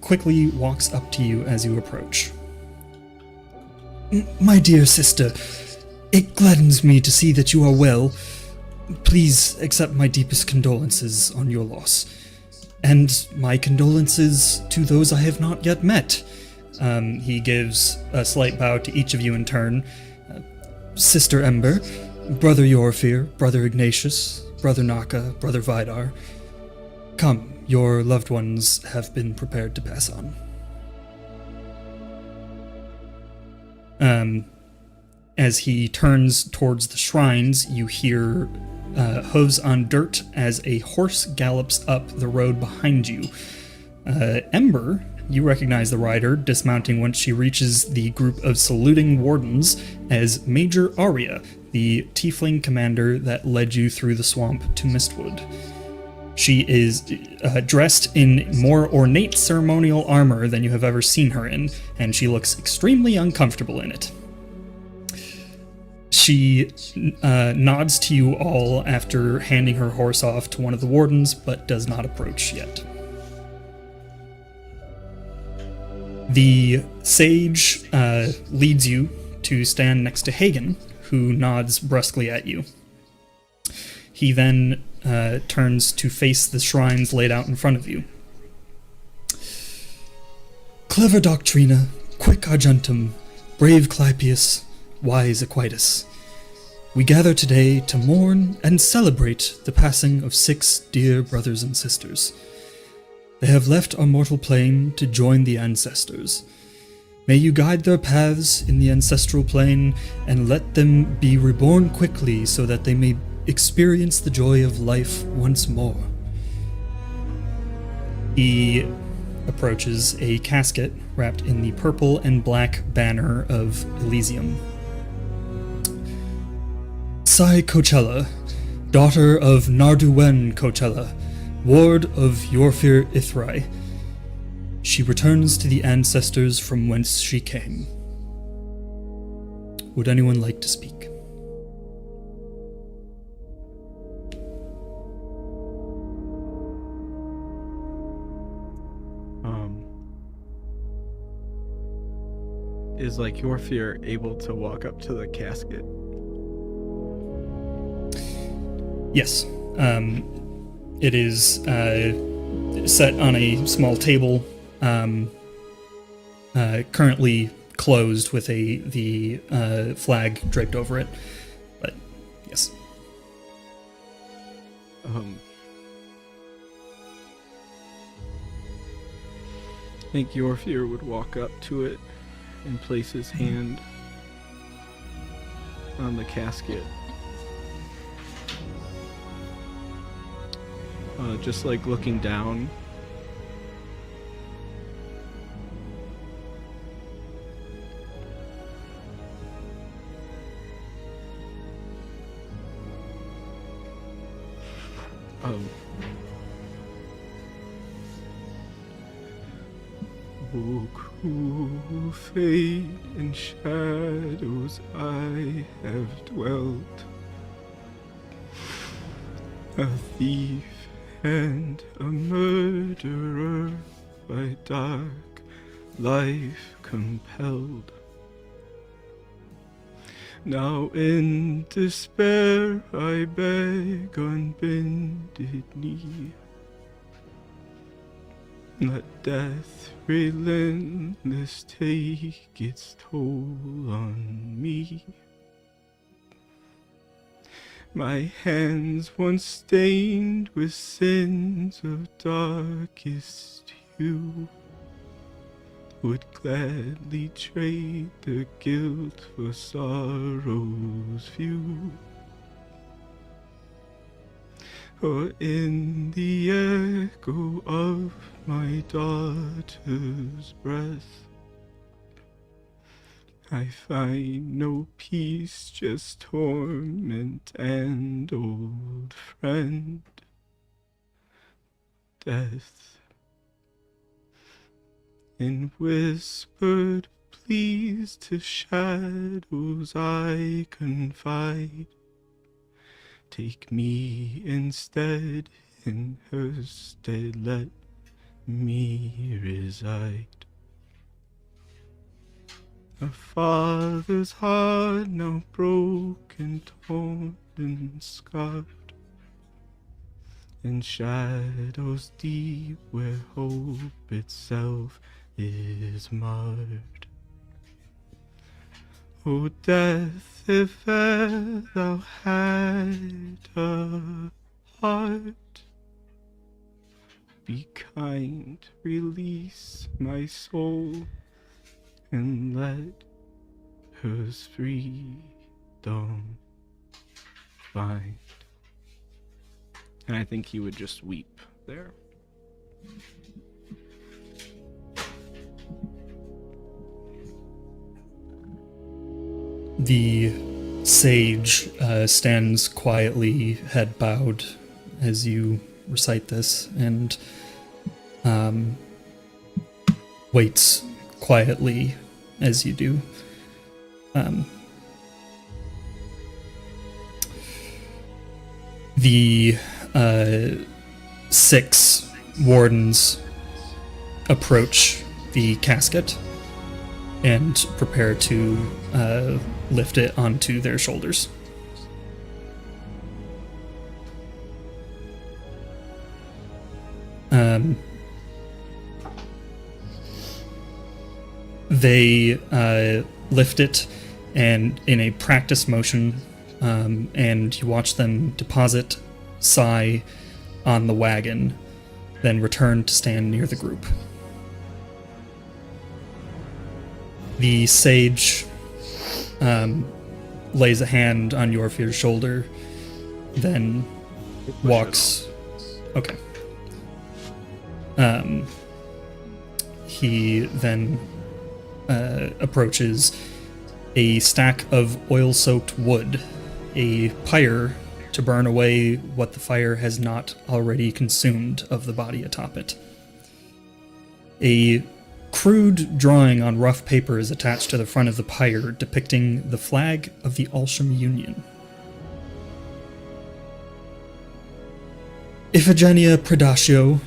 quickly walks up to you as you approach. My dear sister, it gladdens me to see that you are well. Please accept my deepest condolences on your loss. And my condolences to those I have not yet met. He gives a slight bow to each of you in turn. Sister Ember, Brother Yorfir, Brother Ignatius, Brother Naka, Brother Vidar. Come, your loved ones have been prepared to pass on. As he turns towards the shrines, you hear hooves on dirt as a horse gallops up the road behind you. Ember, you recognize the rider, dismounting once she reaches the group of saluting wardens as Major Arya, the tiefling commander that led you through the swamp to Mistwood. She is dressed in more ornate ceremonial armor than you have ever seen her in, and she looks extremely uncomfortable in it. She nods to you all after handing her horse off to one of the wardens, but does not approach yet. The sage leads you to stand next to Hagen, who nods brusquely at you. He then turns to face the shrines laid out in front of you. Clever Doctrina, quick Argentum, brave Clypeus, wise Aquitus. We gather today to mourn and celebrate the passing of 6 dear brothers and sisters. They have left our mortal plane to join the ancestors. May you guide their paths in the ancestral plane and let them be reborn quickly so that they may experience the joy of life once more. He approaches a casket wrapped in the purple and black banner of Elysium. Sai Coachella, daughter of Narduwen Coachella, ward of Yorfir Ithrai. She returns to the ancestors from whence she came. Would anyone like to speak? Is like Yorfir able to walk up to the casket? Yes. It is set on a small table, currently closed with the flag draped over it. But yes. I think Yorfir would walk up to it and place his hand on the casket. Just like looking down. Oh, cool fate and shadows I have dwelt, a thief and a murderer by dark life compelled. Now in despair I beg on bended knee, let death relentless take its toll on me. My hands once stained with sins of darkest hue would gladly trade the guilt for sorrow's view. Or in the echo of my daughter's breath, I find no peace, just torment and old friend, death. In whispered please to shadows I confide. Take me instead, in her stead let me reside. A father's heart now broken, torn and scarred, in shadows deep where hope itself is marred. O death, if e'er thou had a heart, be kind, release my soul, and let hers freedom find. And I think he would just weep there. The sage stands quietly, head bowed, as you recite this, and waits quietly as you do. The 6 wardens approach the casket and prepare to lift it onto their shoulders. They lift it, and in a practice motion, and you watch them deposit Sai on the wagon, then return to stand near the group. The sage lays a hand on Yorfir's shoulder, then walks. Okay. He then approaches a stack of oil-soaked wood, a pyre to burn away what the fire has not already consumed of the body atop it. A crude drawing on rough paper is attached to the front of the pyre, depicting the flag of the Alsham Union. Iphigenia Predatio,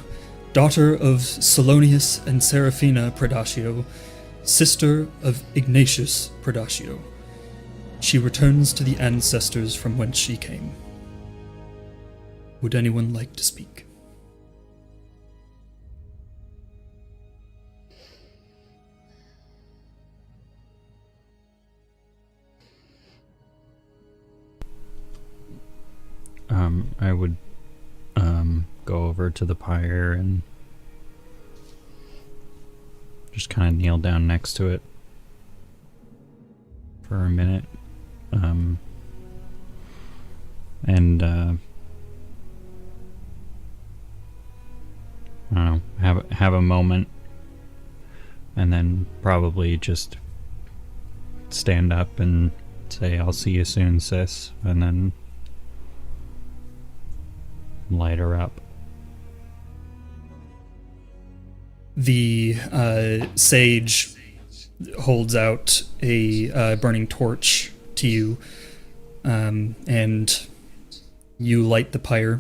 daughter of Solonius and Seraphina Predatio, sister of Ignatius Predatio. She returns to the ancestors from whence she came. Would anyone like to speak? I would go over to the pyre and just kind of kneel down next to it for a minute, and I don't know, have a moment, and then probably just stand up and say, "I'll see you soon, sis," and then light her up. The sage holds out a burning torch to you, and you light the pyre.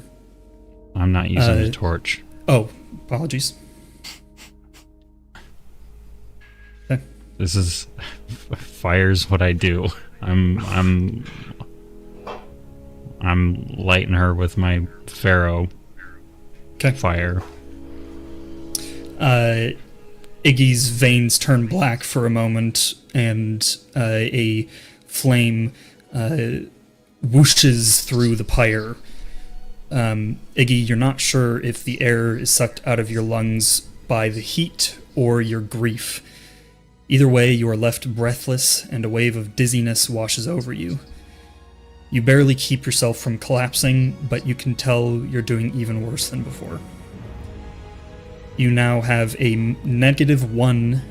I'm not using the torch. Oh, apologies. Okay. This is fire's what I do. I'm lighting her with my pharaoh fire. Iggy's veins turn black for a moment, and a flame whooshes through the pyre. Iggy, you're not sure if the air is sucked out of your lungs by the heat or your grief. Either way, you are left breathless, and a wave of dizziness washes over you. You barely keep yourself from collapsing, but you can tell you're doing even worse than before. You now have a -1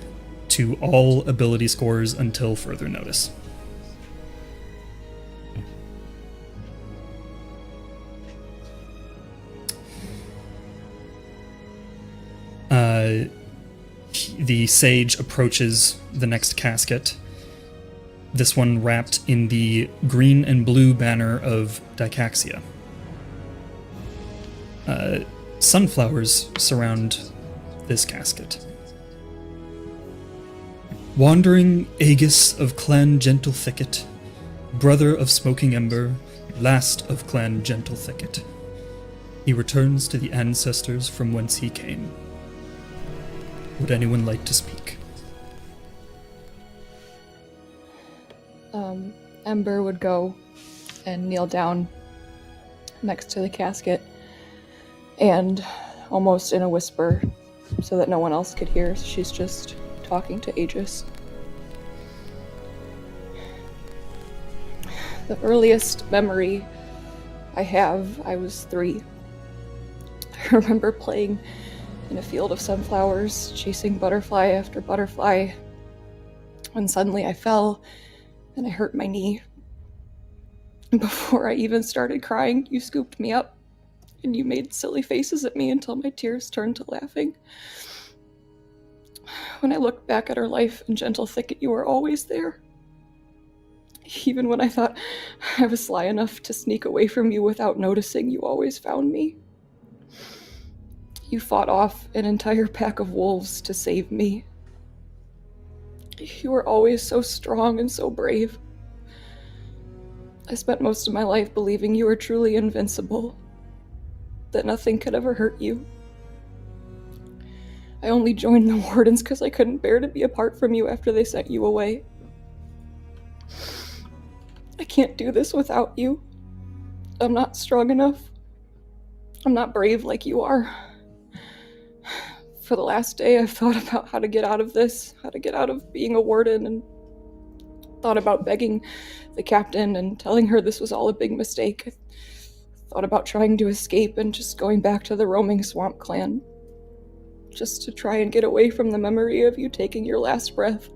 to all ability scores until further notice. The sage approaches the next casket. This one wrapped in the green and blue banner of Dicaxia. Sunflowers surround this casket. Wandering Aegis of Clan Gentle Thicket, brother of Smoking Ember, last of Clan Gentle Thicket. He returns to the ancestors from whence he came. Would anyone like to speak? Ember would go and kneel down next to the casket and almost in a whisper so that no one else could hear, she's just talking to Aegis. The earliest memory I have, I was 3. I remember playing in a field of sunflowers, chasing butterfly after butterfly, when suddenly I fell and I hurt my knee. Before I even started crying, you scooped me up and you made silly faces at me until my tears turned to laughing. When I look back at our life in Gentle Thicket, you were always there. Even when I thought I was sly enough to sneak away from you without noticing, you always found me. You fought off an entire pack of wolves to save me. You were always so strong and so brave. I spent most of my life believing you were truly invincible, that nothing could ever hurt you. I only joined the Wardens because I couldn't bear to be apart from you after they sent you away. I can't do this without you. I'm not strong enough. I'm not brave like you are. For the last day, I've thought about how to get out of this, how to get out of being a warden, and thought about begging the captain and telling her this was all a big mistake. I thought about trying to escape and just going back to the roaming swamp clan, just to try and get away from the memory of you taking your last breath.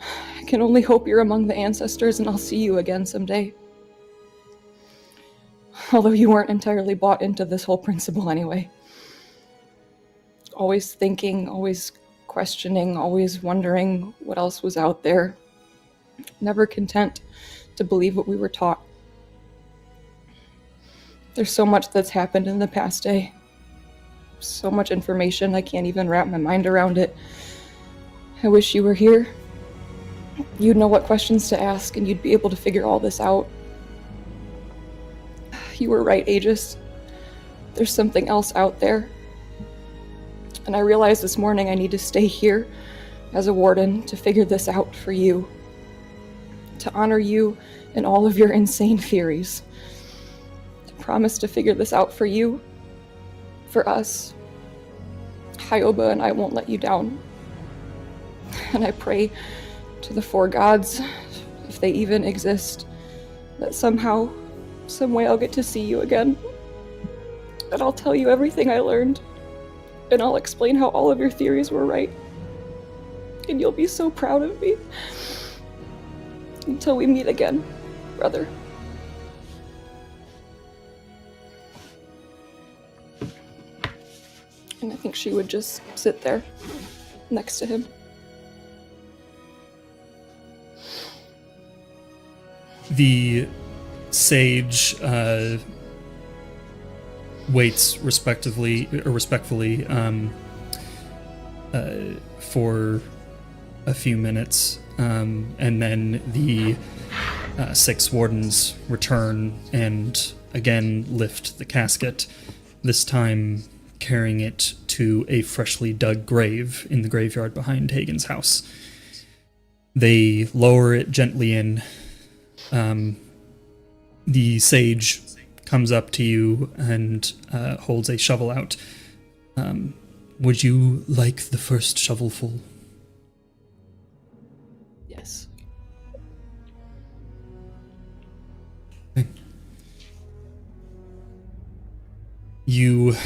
I can only hope you're among the ancestors and I'll see you again someday. Although you weren't entirely bought into this whole principle anyway. Always thinking, always questioning, always wondering what else was out there. Never content to believe what we were taught. There's so much that's happened in the past day. So much information, I can't even wrap my mind around it. I wish you were here. You'd know what questions to ask and you'd be able to figure all this out. You were right, Aegis. There's something else out there. And I realized this morning I need to stay here as a warden to figure this out for you. To honor you and all of your insane theories. To promise to figure this out for you. For us. Hyoba and I won't let you down. And I pray to the 4 gods, if they even exist, that somehow, some way I'll get to see you again. And I'll tell you everything I learned. And I'll explain how all of your theories were right. And you'll be so proud of me. Until we meet again, brother. And I think she would just sit there, next to him. The sage waits respectfully for a few minutes, and then the 6 wardens return and again lift the casket, this time carrying it to a freshly dug grave in the graveyard behind Hagen's house. They lower it gently in. The sage comes up to you and holds a shovel out. Would you like the first shovelful? Yes. Okay. You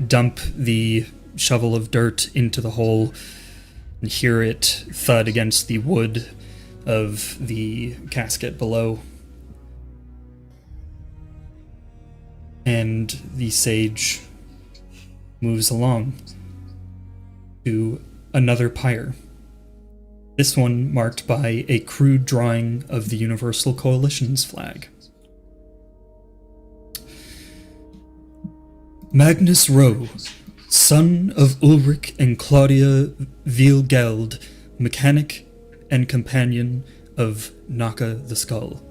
dump the shovel of dirt into the hole and hear it thud against the wood of the casket below. And the sage moves along, to another pyre. This one marked by a crude drawing of the Universal Coalition's flag. Magnus Rowe, son of Ulrich and Claudia Vielgeld, mechanic and companion of Naka the Skull.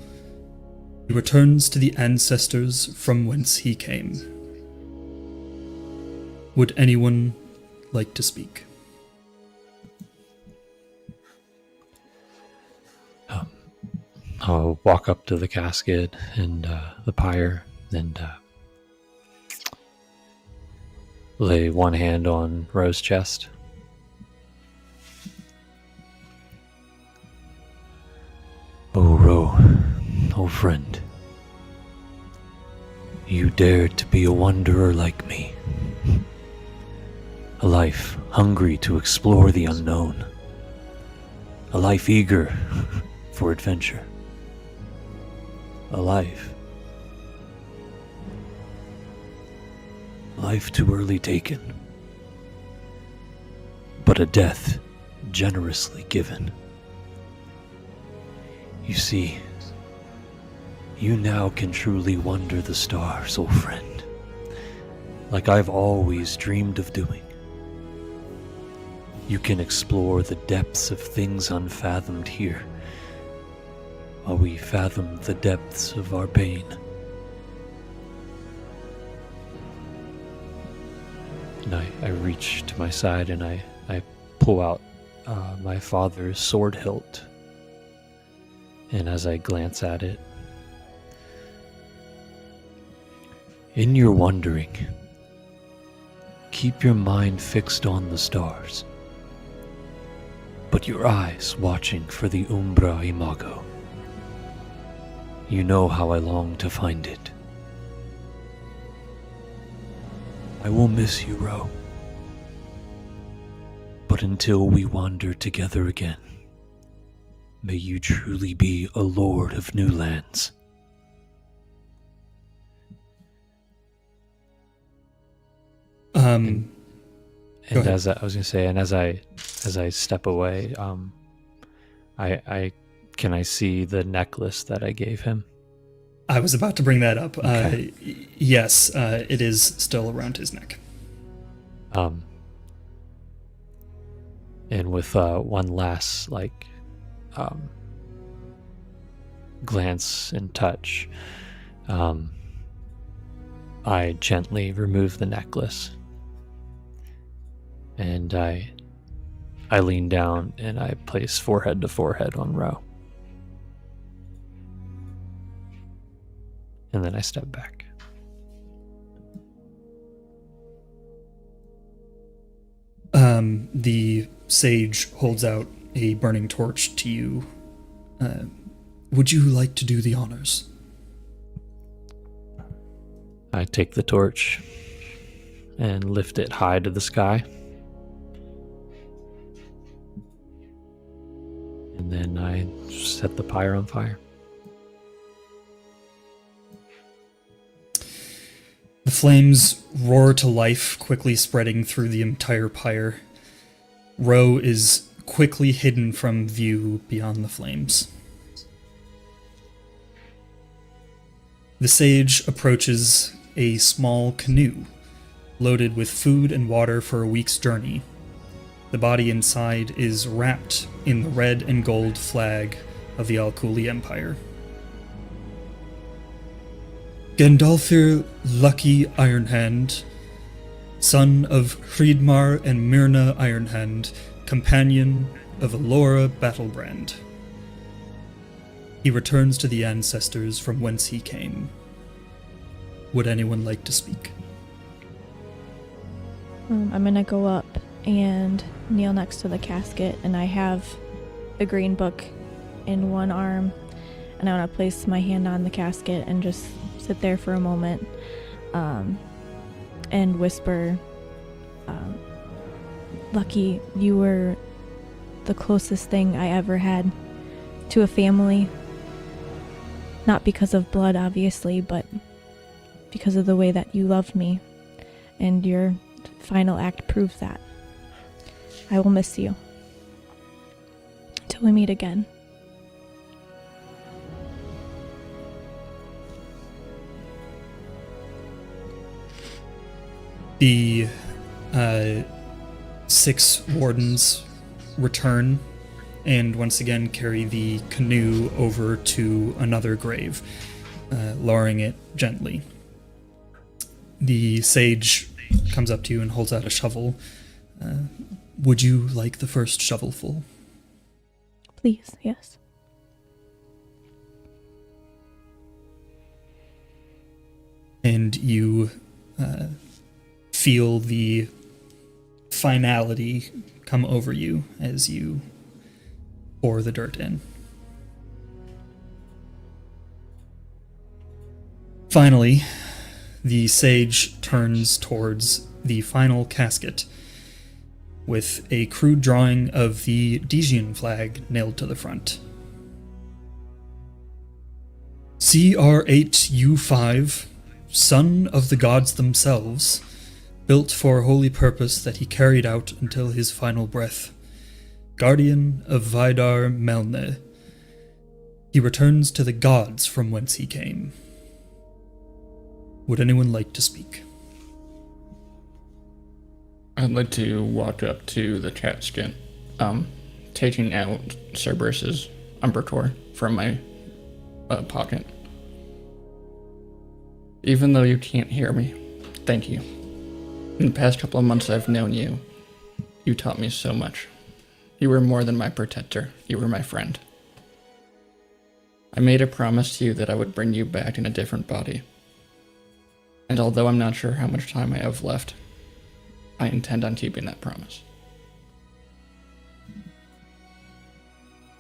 He returns to the ancestors from whence he came. Would anyone like to speak? I'll walk up to the casket and the pyre and lay one hand on Rose's chest. Oh, Ro, old friend. You dared to be a wanderer like me. A life hungry to explore the unknown. A life eager for adventure. A life too early taken, but a death generously given. You see, you now can truly wander the stars, old friend, like I've always dreamed of doing. You can explore the depths of things unfathomed here, while we fathom the depths of our pain. And I reach to my side and I pull out my father's sword hilt. And as I glance at it, in your wandering, keep your mind fixed on the stars, but your eyes watching for the Umbra Imago. You know how I long to find it. I will miss you, Ro. But until we wander together again, may you truly be a lord of new lands. And as I step away, can I see the necklace that I gave him? I was about to bring that up. Okay. Yes, it is still around his neck. And with one last glance and touch, I gently remove the necklace, and I lean down and I place forehead to forehead on Ro. And then I step back. The sage holds out a burning torch to you. Would you like to do the honors? I take the torch and lift it high to the sky. And then I set the pyre on fire. The flames roar to life, quickly spreading through the entire pyre. Ro is quickly hidden from view beyond the flames. The sage approaches a small canoe, loaded with food and water for a week's journey. The body inside is wrapped in the red and gold flag of the Alkuli Empire. Gandalfir Lucky Ironhand, son of Hridmar and Myrna Ironhand, companion of Alora Battlebrand. He returns to the ancestors from whence he came. Would anyone like to speak? I'm gonna go up and kneel next to the casket, and I have the green book in one arm, and I want to place my hand on the casket and just sit there for a moment, and whisper, Lucky, you were the closest thing I ever had to a family. Not because of blood, obviously, but because of the way that you loved me, and your final act proves that. I will miss you. Until we meet again. The 6 wardens return and once again carry the canoe over to another grave, lowering it gently. The sage comes up to you and holds out a shovel. Would you like the first shovelful? Please, yes. And you feel the finality come over you as you pour the dirt in. Finally, the sage turns towards the final casket with a crude drawing of the Dijian flag nailed to the front. CR8U5, son of the gods themselves, built for a holy purpose that he carried out until his final breath. Guardian of Vidar Melne. He returns to the gods from whence he came. Would anyone like to speak? I'd like to walk up to the casket, taking out Cerberus's Umbrator from my pocket. Even though you can't hear me, thank you. In the past couple of months I've known you, you taught me so much. You were more than my protector, you were my friend. I made a promise to you that I would bring you back in a different body. And although I'm not sure how much time I have left, I intend on keeping that promise.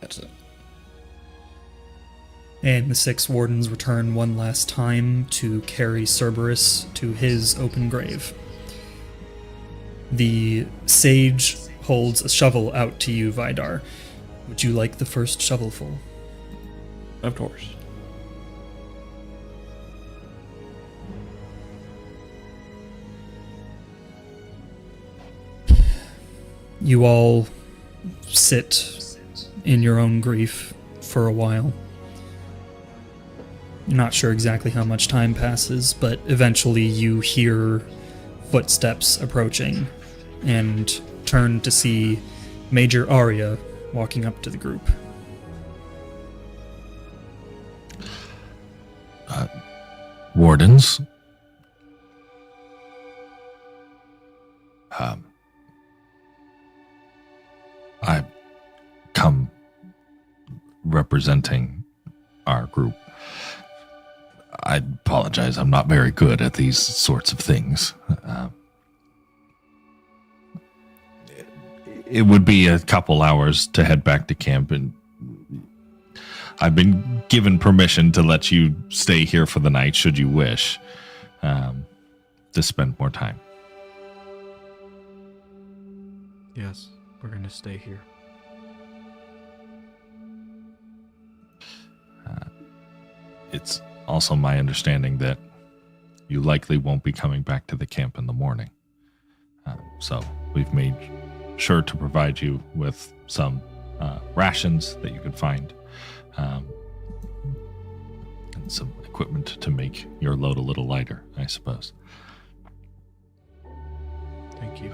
That's it. And the 6 wardens return one last time to carry Cerberus to his open grave. The sage holds a shovel out to you, Vidar. Would you like the first shovelful? Of course. You all sit in your own grief for a while. Not sure exactly how much time passes, but eventually you hear footsteps approaching and turn to see Major Arya walking up to the group. Wardens? I come representing our group. I apologize, I'm not very good at these sorts of things. It would be a couple hours to head back to camp, and I've been given permission to let you stay here for the night, should you wish, to spend more time. Yes, we're going to stay here. It's also my understanding that you likely won't be coming back to the camp in the morning. So we've made sure to provide you with some rations that you can find, and some equipment to make your load a little lighter, I suppose. Thank you.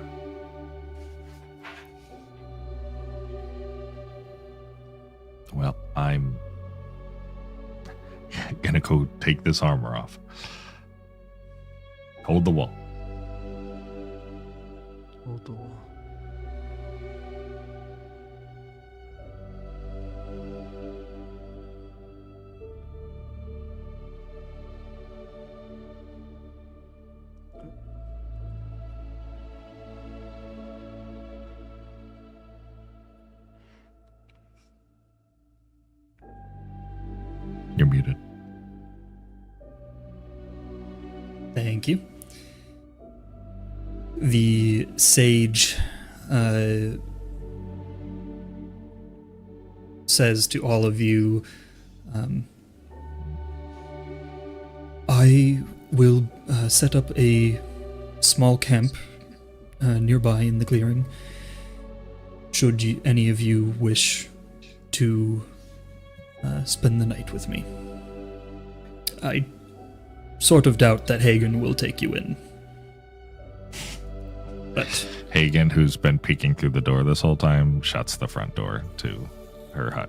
Well, I'm gonna go take this armor off. Hold the wall. Hold the wall. You're muted. Thank you. The sage says to all of you, I will set up a small camp nearby in the clearing. should any of you wish to spend the night with me. I sort of doubt that Hagen will take you in. But Hagen, who's been peeking through the door this whole time, shuts the front door to her hut.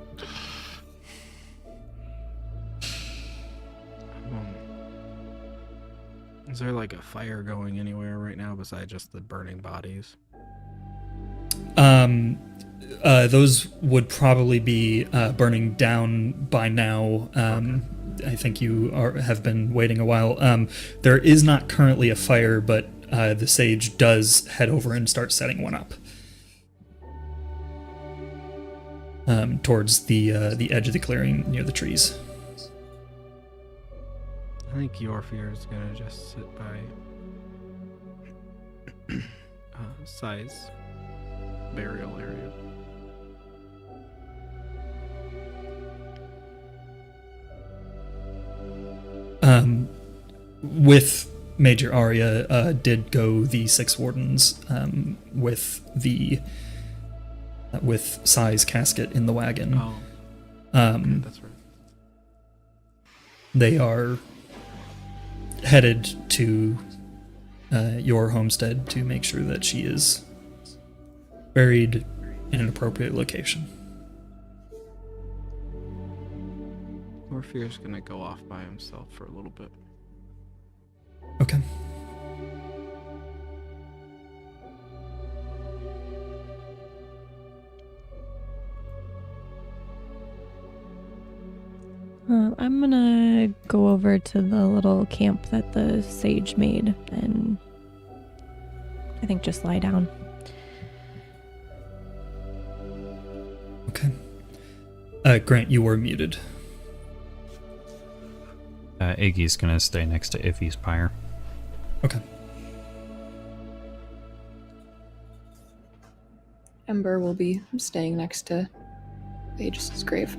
Is there like a fire going anywhere right now besides just the burning bodies? Those would probably be burning down by now. I think you have been waiting a while. There is not currently a fire, but the sage does head over and start setting one up towards the edge of the clearing near the trees. I think Yorfir is gonna just sit by Sai's burial area. With Major Arya did go the 6 wardens with Sai's casket in the wagon. Oh, okay, that's right. They are headed to your homestead to make sure that she is buried in an appropriate location. Yorfir's gonna go off by himself for a little bit. Okay. I'm gonna go over to the little camp that the sage made and I think just lie down. Okay. Grant, you were muted. Iggy's gonna stay next to Iffy's pyre. Okay. Ember will be staying next to Aegis's grave.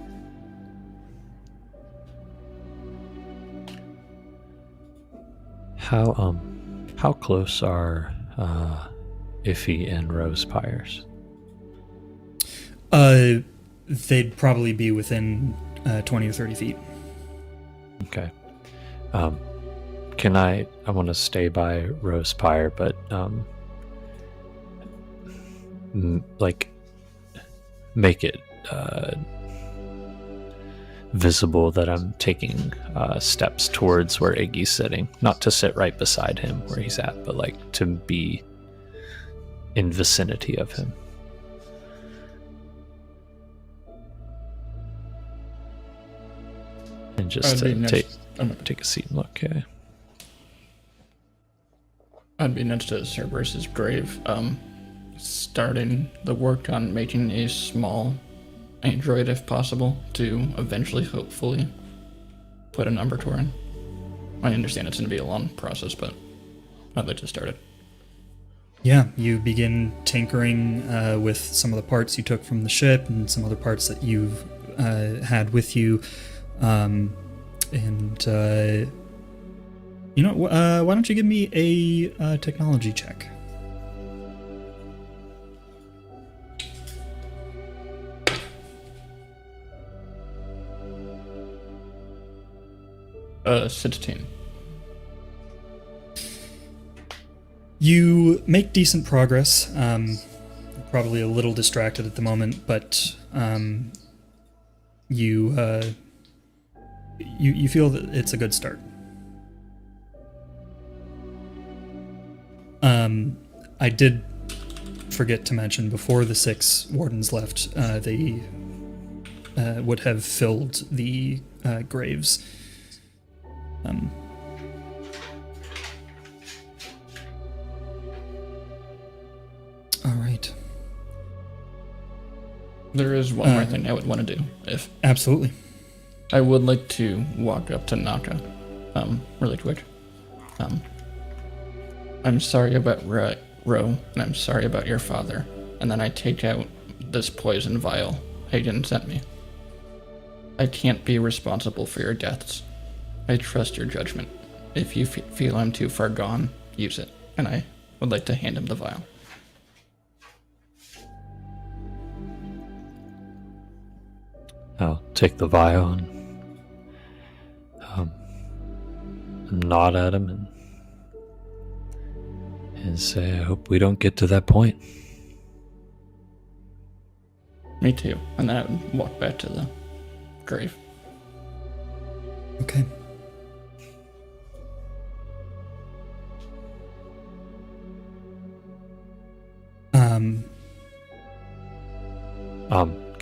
How close are Iffy and Rose pyres? They'd probably be within 20 or 30 feet. Okay. I want to stay by Rose pyre, but make it visible that I'm taking steps towards where Iggy's sitting. Not to sit right beside him where he's at, but to be in vicinity of him. And just take a seat and look. Okay. I'd be next to Cerberus's grave, starting the work on making a small android, if possible, to eventually, hopefully, put a number to her in. I understand it's going to be a long process, but I'd like to start it. Yeah, you begin tinkering with some of the parts you took from the ship and some other parts that you've had with you. Why don't you give me a technology check? Uh, 16. You make decent progress. Probably a little distracted at the moment, but you feel that it's a good start. I did forget to mention before the 6 wardens left, they would have filled the graves. All right. There is one more thing I would want to do. Absolutely. I would like to walk up to Naka, really quick. I'm sorry about Ro, and I'm sorry about your father. And then I take out this poison vial Hagen sent me. I can't be responsible for your deaths. I trust your judgment. If you feel I'm too far gone, use it. And I would like to hand him the vial. I'll take the vial and nod at him and say, I hope we don't get to that point. Me too. And then I would walk back to the grave. Okay.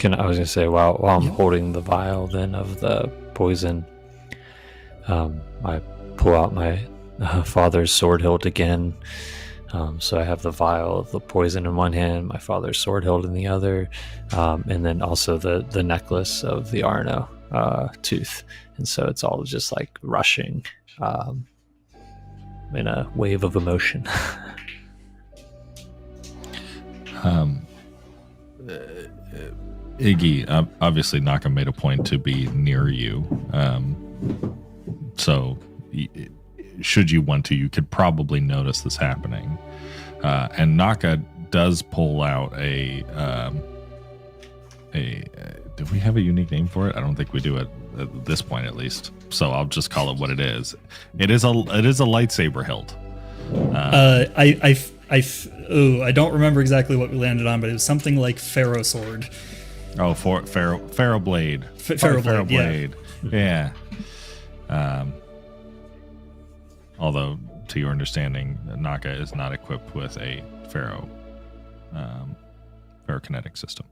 I was gonna say while I'm Yeah. holding the vial then of the poison, I pull out my father's sword hilt again. So I have the vial of the poison in one hand, my father's sword hilt in the other, and then also the necklace of the Arno tooth. And so it's all just like rushing in a wave of emotion. Iggy, obviously Naka made a point to be near you. So should you want to, you could probably notice this happening. And Naka does pull out a do we have a unique name for it? I don't think we do at this point, at least. So I'll just call it what it is. It is a lightsaber hilt. I don't remember exactly what we landed on, but it was something like Pharaoh sword. Oh, Pharaoh blade. Pharaoh blade, blade. Yeah. Although, to your understanding, Naka is not equipped with a Pharaoh kinetic system.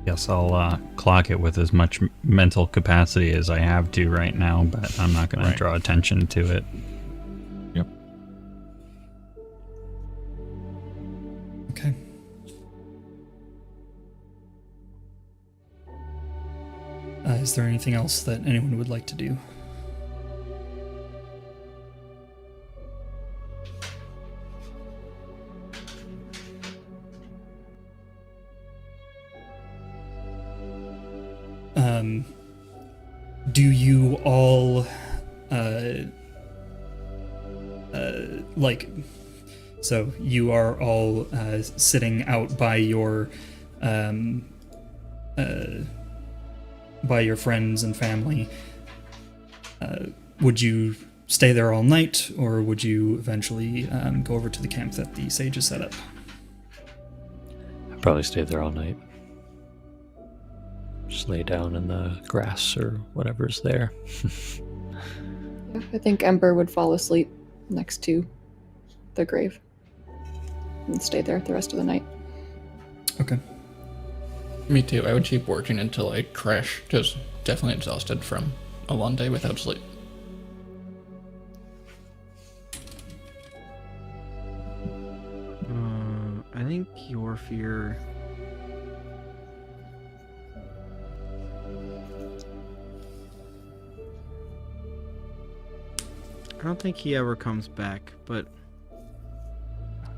Guess I'll clock it with as much mental capacity as I have to right now, but I'm not going to draw attention to it. Yep. Okay. Is there anything else that anyone would like to do? Do you all so you are all sitting out by your friends and family. Would you stay there all night, or would you eventually go over to the camp that the sages set up? I'd probably stay there all night. Just lay down in the grass or whatever's there. Yeah, I think Ember would fall asleep next to the grave and stay there the rest of the night. Okay. Me too. I would keep working until I crash, because definitely exhausted from a long day without sleep. I think your fear... I don't think he ever comes back, but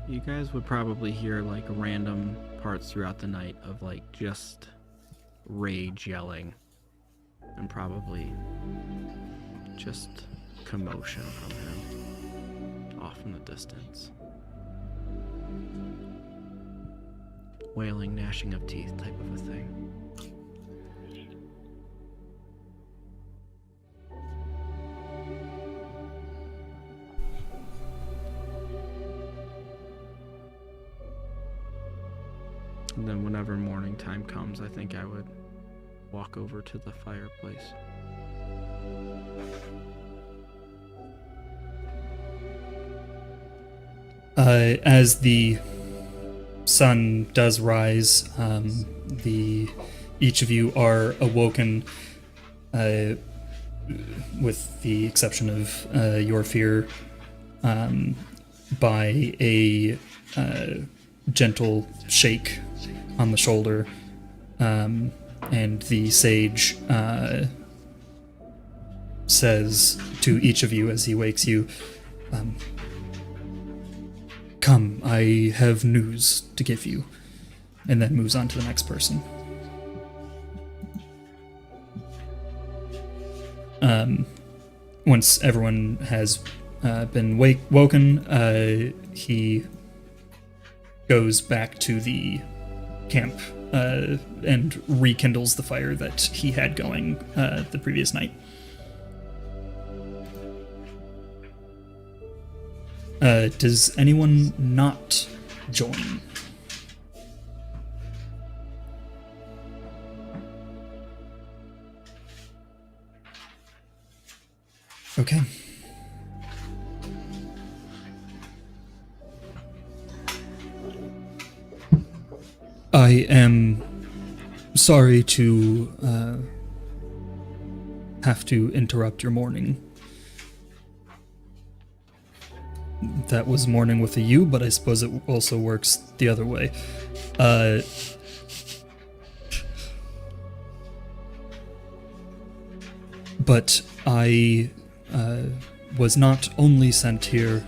you guys would probably hear like random parts throughout the night of like just rage yelling and probably just commotion from him off in the distance. Wailing, gnashing of teeth type of a thing. And then whenever morning time comes, I think I would walk over to the fireplace. As the sun does rise, each of you are awoken, with the exception of your fear, by a gentle shake on the shoulder, and the sage says to each of you as he wakes you, "Come, I have news to give you," and then moves on to the next person. Once everyone has been woken, he goes back to the camp and rekindles the fire that he had going the previous night. Does anyone not join? Okay. I am sorry to have to interrupt your morning. That was morning with a U, but I suppose it also works the other way. But I was not only sent here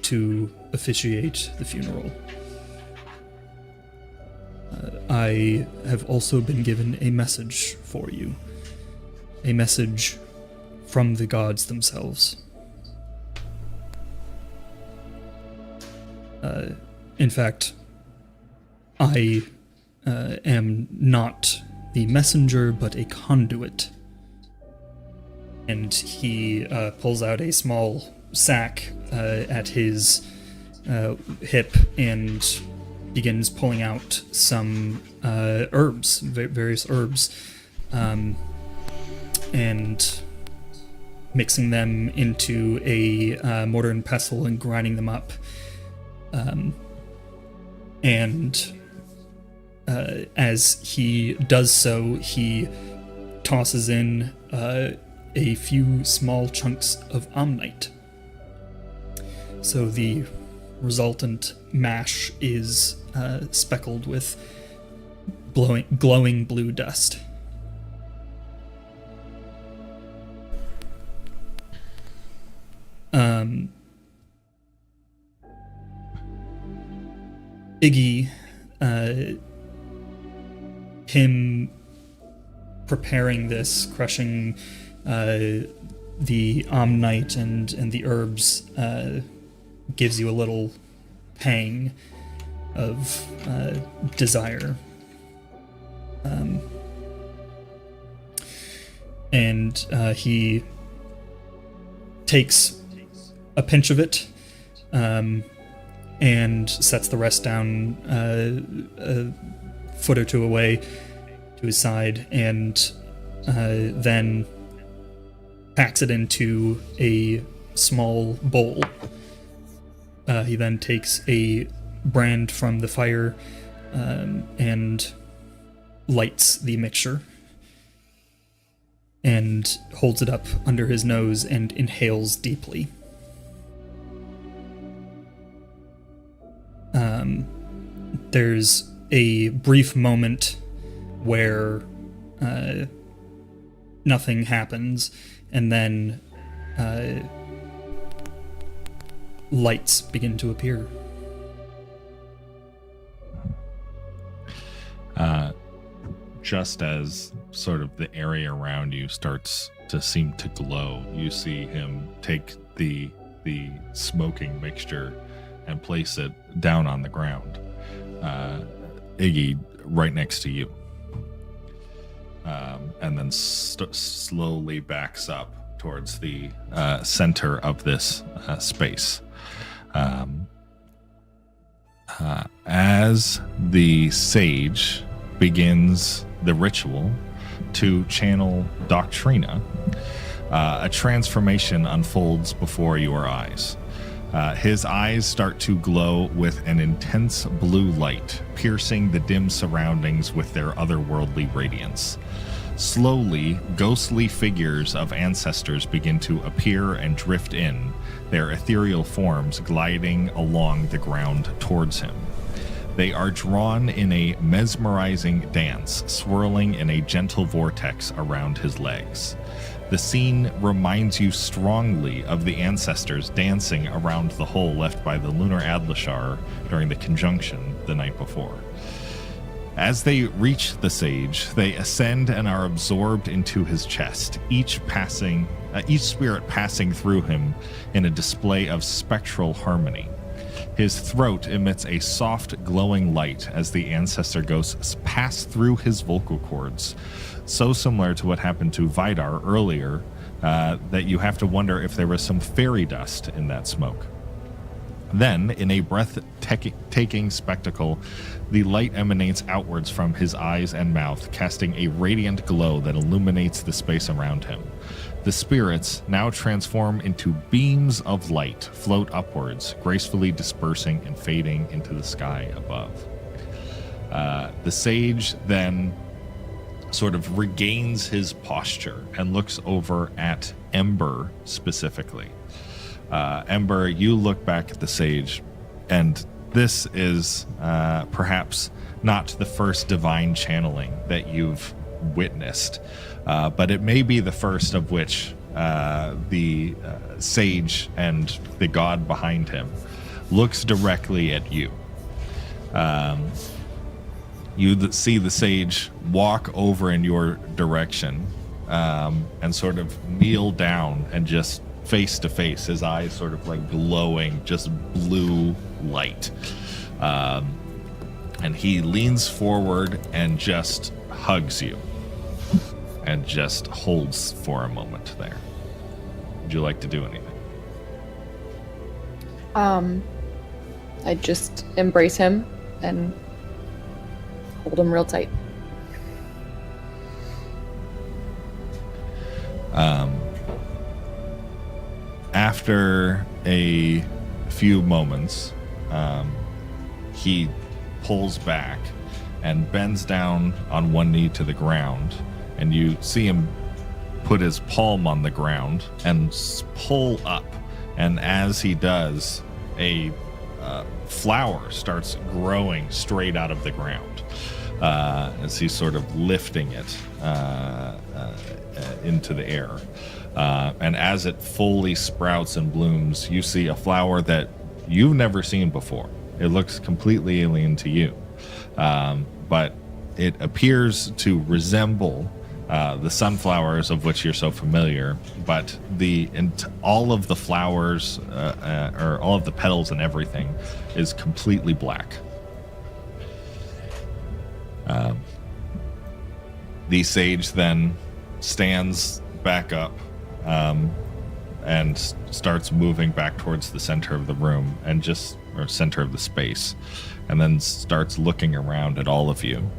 to officiate the funeral. I have also been given a message for you. A message from the gods themselves. In fact, I am not the messenger, but a conduit. And he pulls out a small sack at his hip and begins pulling out some herbs, various herbs, and mixing them into a mortar and pestle and grinding them up. As he does so, he tosses in a few small chunks of ammonite. So the resultant mash is speckled with glowing blue dust. Iggy, him preparing this, crushing the ammonite and the herbs, gives you a little pang of desire. And he takes a pinch of it and sets the rest down a foot or two away to his side, and then packs it into a small bowl. He then takes a brand from the fire and lights the mixture and holds it up under his nose and inhales deeply. There's a brief moment where nothing happens, and then lights begin to appear. Just as sort of the area around you starts to seem to glow, you see him take the smoking mixture and place it down on the ground. Iggy, right next to you. And then slowly backs up towards the center of this space. As the sage begins the ritual to channel Doctrina, a transformation unfolds before your eyes. His eyes start to glow with an intense blue light, piercing the dim surroundings with their otherworldly radiance. Slowly, ghostly figures of ancestors begin to appear and drift in, their ethereal forms gliding along the ground towards him. They are drawn in a mesmerizing dance, swirling in a gentle vortex around his legs. The scene reminds you strongly of the ancestors dancing around the hole left by the Lunar Adlashar during the conjunction the night before. As they reach the sage, they ascend and are absorbed into his chest, each spirit passing through him in a display of spectral harmony. His throat emits a soft, glowing light as the ancestor ghosts pass through his vocal cords, so similar to what happened to Vidar earlier that you have to wonder if there was some fairy dust in that smoke. Then, in a breathtaking spectacle, the light emanates outwards from his eyes and mouth, casting a radiant glow that illuminates the space around him. The spirits now transform into beams of light, float upwards, gracefully dispersing and fading into the sky above. The sage then sort of regains his posture and looks over at Ember specifically. Ember, you look back at the sage, and this is perhaps not the first divine channeling that you've witnessed, but it may be the first of which the sage and the god behind him looks directly at you. You see the sage walk over in your direction and sort of kneel down and just face to face, his eyes sort of like glowing, just blue light. And he leans forward and just hugs you and just holds for a moment there. Would you like to do anything? I just embrace him and hold him real tight. After a few moments, he pulls back and bends down on one knee to the ground, and you see him put his palm on the ground and pull up. And as he does, a flower starts growing straight out of the ground as he's sort of lifting it into the air. And as it fully sprouts and blooms, you see a flower that you've never seen before. It looks completely alien to you, but it appears to resemble the sunflowers of which you're so familiar, but all of the flowers or all of the petals and everything is completely black. The sage then stands back up and starts moving back towards the center of the room or center of the space, and then starts looking around at all of you.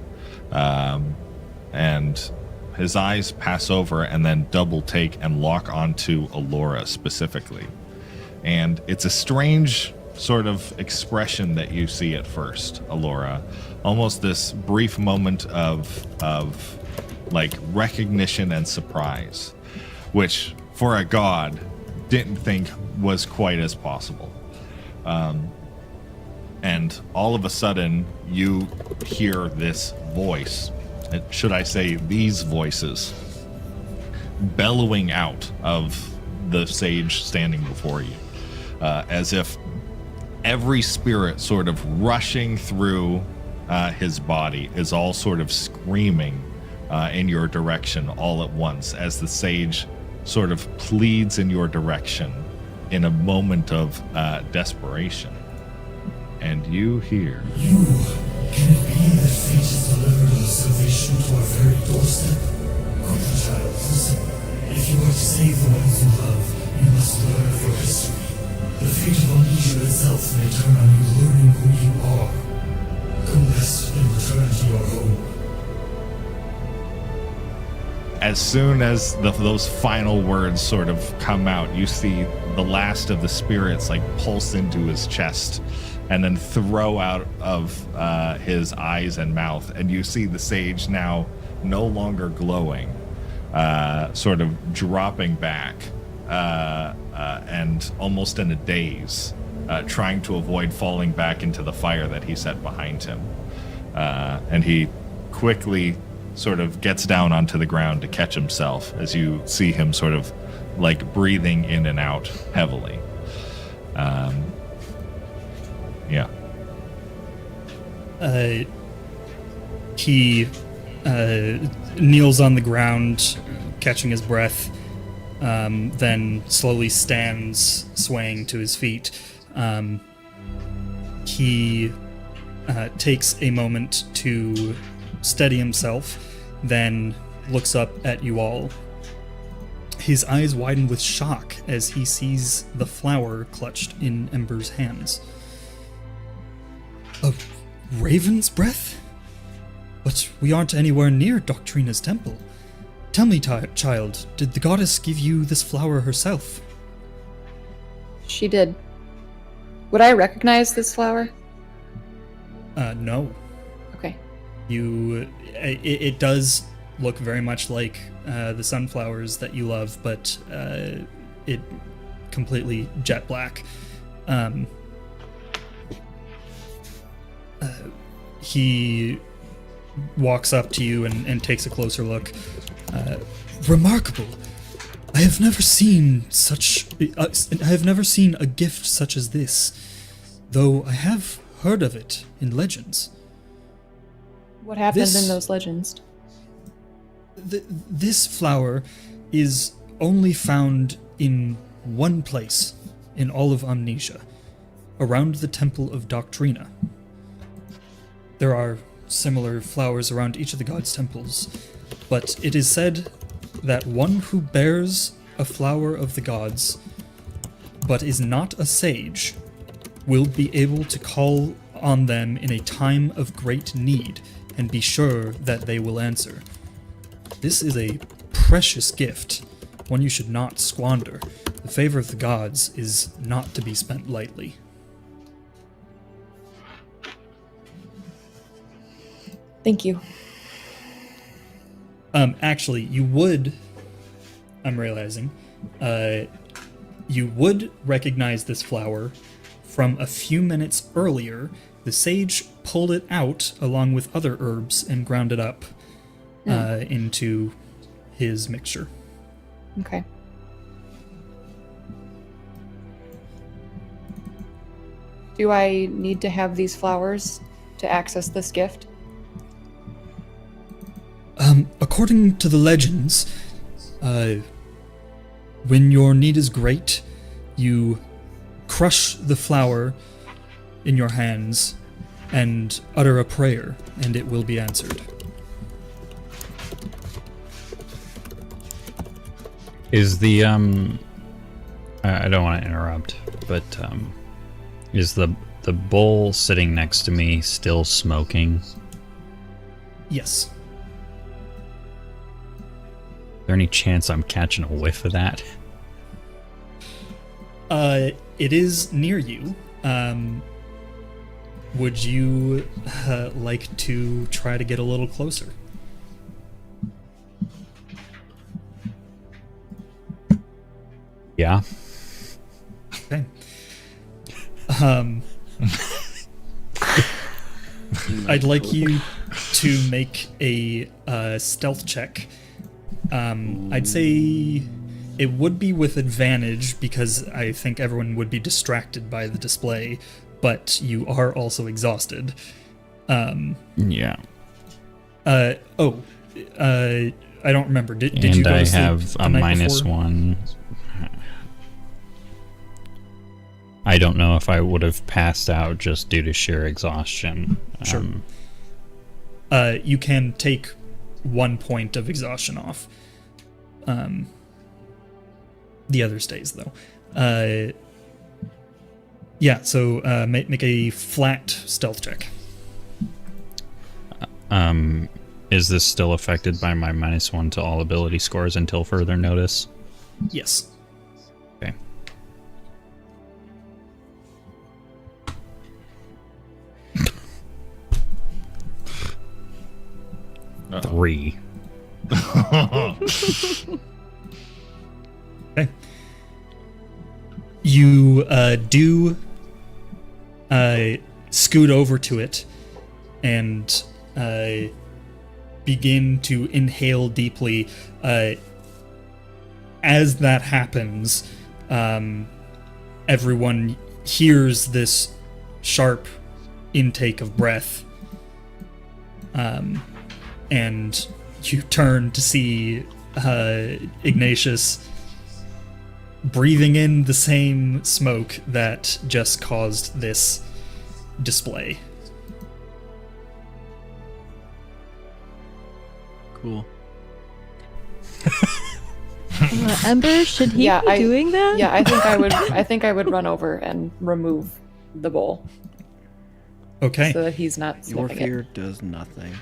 And his eyes pass over and then double take and lock onto Alora specifically. And it's a strange sort of expression that you see at first, Alora. Almost this brief moment of like recognition and surprise, which for a god didn't think was quite as possible. And all of a sudden you hear this voice, should I say these voices, bellowing out of the sage standing before you, as if every spirit sort of rushing through his body is all sort of screaming in your direction all at once, as the sage sort of pleads in your direction in a moment of desperation. And you hear, "You, can it be that fate has delivered our salvation to our very doorstep? Good child, listen. If you are to save the ones you love, you must learn of your history. The fate of Amnesia itself may turn on you learning who you are. Go rest and return to your home." As soon as those final words sort of come out, you see the last of the spirits like pulse into his chest and then throw out of his eyes and mouth, and you see the sage now no longer glowing, sort of dropping back and almost in a daze, trying to avoid falling back into the fire that he set behind him. And he quickly sort of gets down onto the ground to catch himself as you see him sort of like breathing in and out heavily. Yeah. He kneels on the ground, catching his breath, then slowly stands, swaying to his feet. he takes a moment to steady himself, then looks up at you all. His eyes widen with shock as he sees the flower clutched in Ember's hands. A raven's breath? But we aren't anywhere near Doctrina's temple. Tell me, child, did the goddess give you this flower herself? She did. Would I recognize this flower? No. Okay. It does look very much like the sunflowers that you love, but it completely jet black. He walks up to you and takes a closer look. Remarkable. I have never seen a gift such as this, though I have heard of it in legends. What happened in those legends? This flower is only found in one place in all of Amnesia, around the Temple of Doctrina. There are similar flowers around each of the gods' temples, but it is said that one who bears a flower of the gods, but is not a sage, will be able to call on them in a time of great need and be sure that they will answer. This is a precious gift, one you should not squander. The favor of the gods is not to be spent lightly. Thank you. Actually, you would, I'm realizing, you would recognize this flower from a few minutes earlier. The sage pulled it out along with other herbs and ground it up into his mixture. Okay. Do I need to have these flowers to access this gift? According to the legends, when your need is great, you crush the flower in your hands and utter a prayer, and it will be answered. Is the I don't want to interrupt, but is the bowl sitting next to me still smoking? Yes. Is there any chance I'm catching a whiff of that? It is near you. Would you like to try to get a little closer? Yeah. Okay. I'd like you to make a stealth check. I'd say it would be with advantage because I think everyone would be distracted by the display, but you are also exhausted. Yeah. I don't remember. Did you go to And I sleep have the a night -1. before? I don't know if I would have passed out just due to sheer exhaustion. Sure. You can take 1 point of exhaustion off. The other stays, though. Yeah, so make a flat stealth check. Is this still affected by my -1 to all ability scores until further notice? Yes. Okay. Uh-oh. 3. Okay. You do scoot over to it and begin to inhale deeply. As that happens, everyone hears this sharp intake of breath, and you turn to see Ignatius breathing in the same smoke that just caused this display. Cool. Ember, should he Yeah, be doing that? Yeah, I think I would. I think I would run over and remove the bowl Okay. so that he's not Your sniffing fear it. does nothing.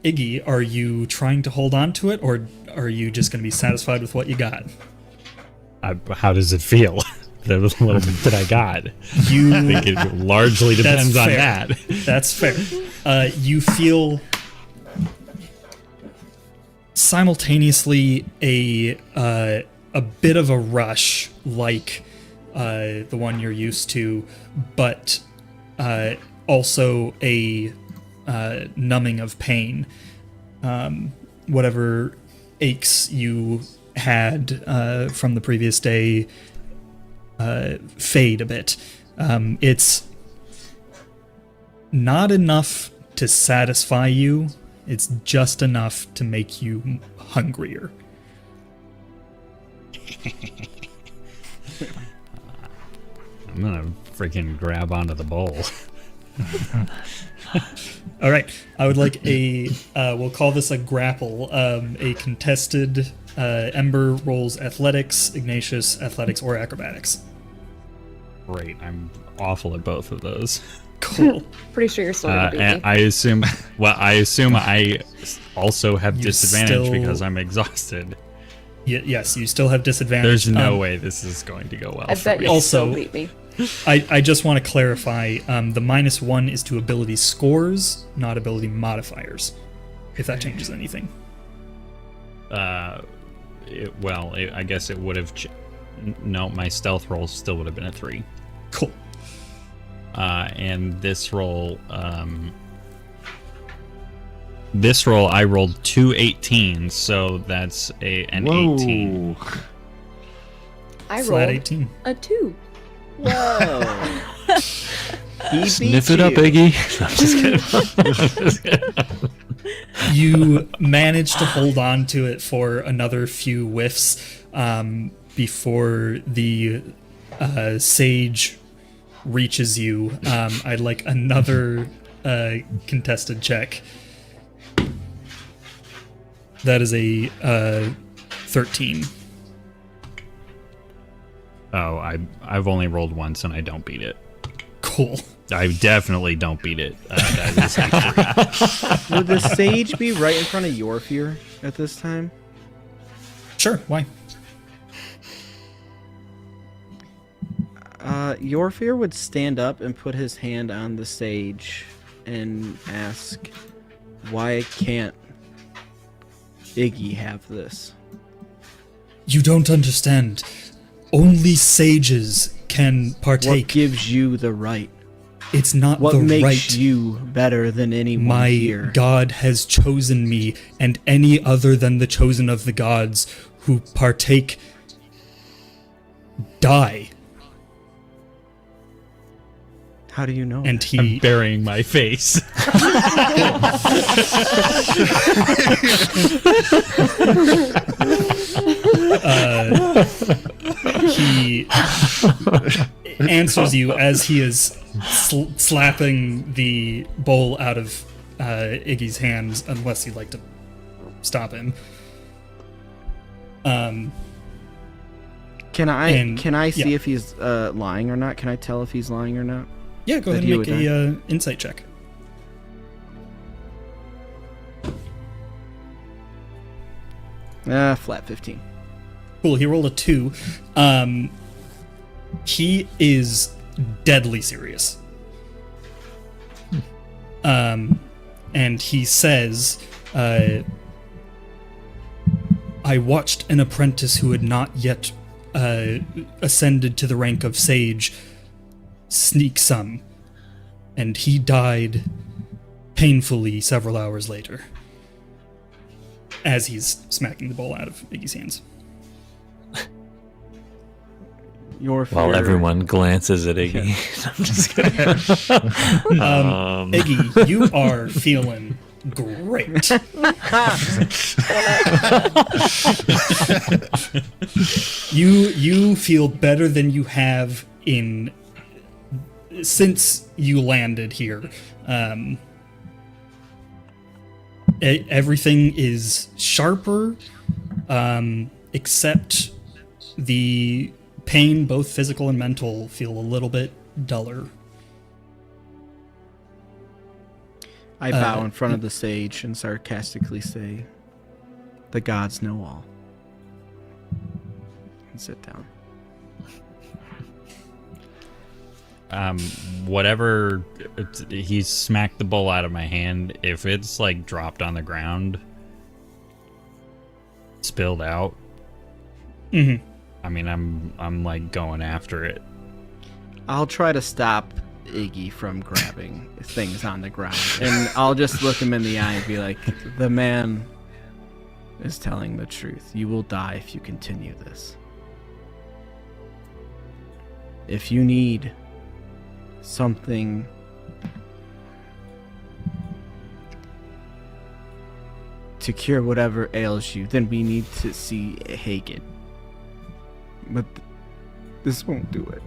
Iggy, are you trying to hold on to it, or are you just going to be satisfied with what you got? How does it feel? The little bit that I got. You I think it largely That's depends on fair. that. That's fair. You feel simultaneously a bit of a rush, like the one you're used to, but also a numbing of pain. Whatever aches you had from the previous day fade a bit. It's not enough to satisfy you. It's just enough to make you hungrier. I'm gonna freaking grab onto the bowl. All right, I would like a, we'll call this a grapple, a contested Ember rolls athletics, Ignatius athletics or acrobatics. Great, I'm awful at both of those. Cool. Pretty sure you're still gonna beat And me. I assume I also have You disadvantage still- because I'm exhausted. Yes, you still have disadvantage. There's no way this is going to go well. I for bet me. you'll Also- still beat me. I just want to clarify, the -1 is to ability scores, not ability modifiers, if that changes anything. I guess it would have. No, my stealth roll still would have been a 3. Cool. And this roll, I rolled 2 18s, so that's an 18. I Flat rolled 18. a 2. Whoa. He beat Sniff it up, you. Iggy. I'm just kidding. You manage to hold on to it for another few whiffs before the sage reaches you. I'd like another contested check. That is a 13. Oh, I've only rolled once and I don't beat it. Cool. I definitely don't beat it. That is a 3. Would the sage be right in front of your fear at this time? Sure, why? Your fear would stand up and put his hand on the sage and ask, why can't Iggy have this? You don't understand. Only sages can What partake. gives you the right? It's not What the makes right. you better than anyone My here? God has chosen me, and any other than the chosen of the gods who partake die. How do you know? And I'm he burying my face. he answers you as he is slapping the bowl out of Iggy's hands, unless you'd like to stop him. Can I see if he's lying or not? Can I tell if he's lying or not? Yeah, go That ahead he and would make a insight check. Flat 15. Cool, he rolled a 2. He is deadly serious. And he says, I watched an apprentice who had not yet ascended to the rank of sage sneak some, and he died painfully several hours later, as he's smacking the bowl out of Iggy's hands. Your fear. While everyone glances at Iggy. I'm just kidding. Iggy, you are feeling Great. You feel better than you have since you landed here. Everything is sharper, except the pain, both physical and mental, feel a little bit duller. I bow in front of the sage and sarcastically say, "The gods know all." And sit down. Whatever, he smacked the bowl out of my hand. If it's like dropped on the ground, spilled out, I mean, I'm like going after it. I'll try to stop Iggy from grabbing things on the ground, and I'll just look him in the eye and be like, "The man is telling the truth. You will die if you continue this. If you need something to cure whatever ails you, then we need to see Hagen. But this won't do it."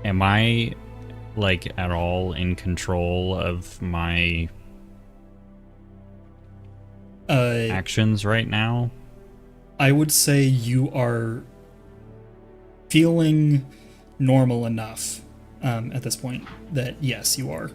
Am I, like, at all in control of my actions right now? I would say you are feeling normal enough at this point that, yes, you are.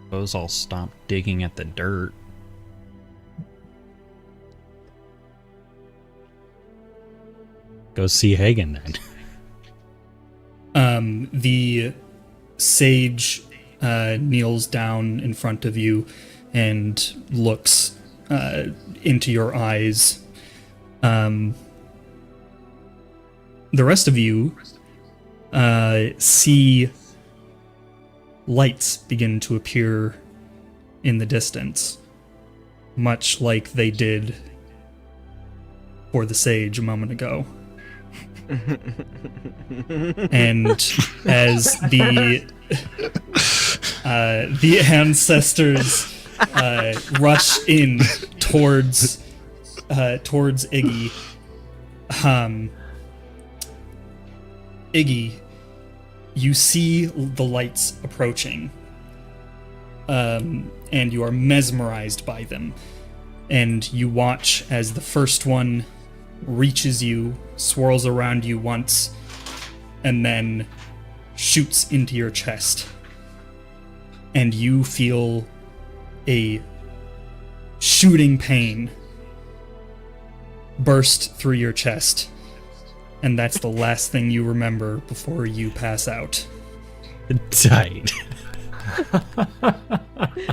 Suppose I'll stop digging at the dirt. Go see Hagen then. The sage kneels down in front of you and looks into your eyes. The rest of you see lights begin to appear in the distance, much like they did for the sage a moment ago. And as the ancestors rush in towards Iggy, Iggy, you see the lights approaching, and you are mesmerized by them. And you watch as the first one reaches you, swirls around you once, and then shoots into your chest. And you feel a shooting pain burst through your chest. And that's the last thing you remember before you pass out. Tight.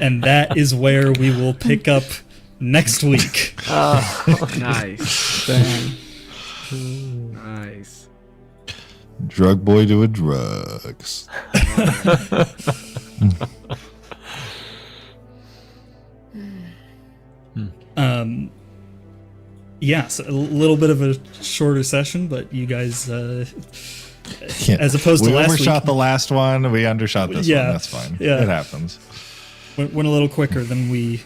And that is where we will pick up next week. Nice. Nice. Drug boy doing drugs. Yeah, so a little bit of a shorter session, but you guys, as opposed to we last overshot week, the last one, we undershot this one. That's fine. Yeah. It happens. Went a little quicker than we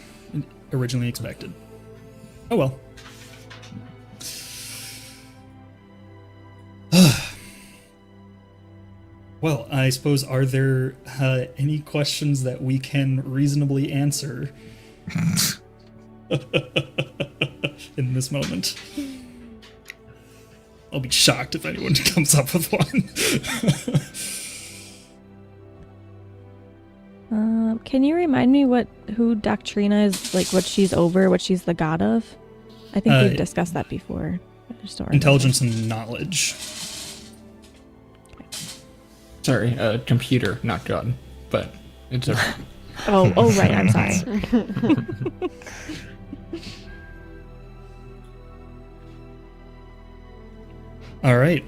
originally expected. Oh well. Well, I suppose, are there any questions that we can reasonably answer in this moment? I'll be shocked if anyone comes up with one. Can you remind me who Doctrina is, like what she's over, what she's the god of? I think we've discussed that before. I just don't remember. Intelligence and knowledge. Sorry, computer, not gun, but it's a. Oh, right. I'm sorry. All right.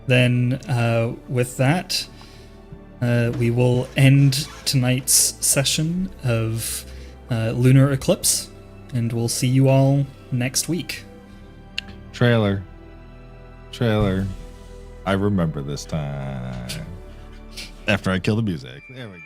Then, with that, we will end tonight's session of Lunar Eclipse, and we'll see you all next week. Trailer. I remember this time. After I kill the music. There we go.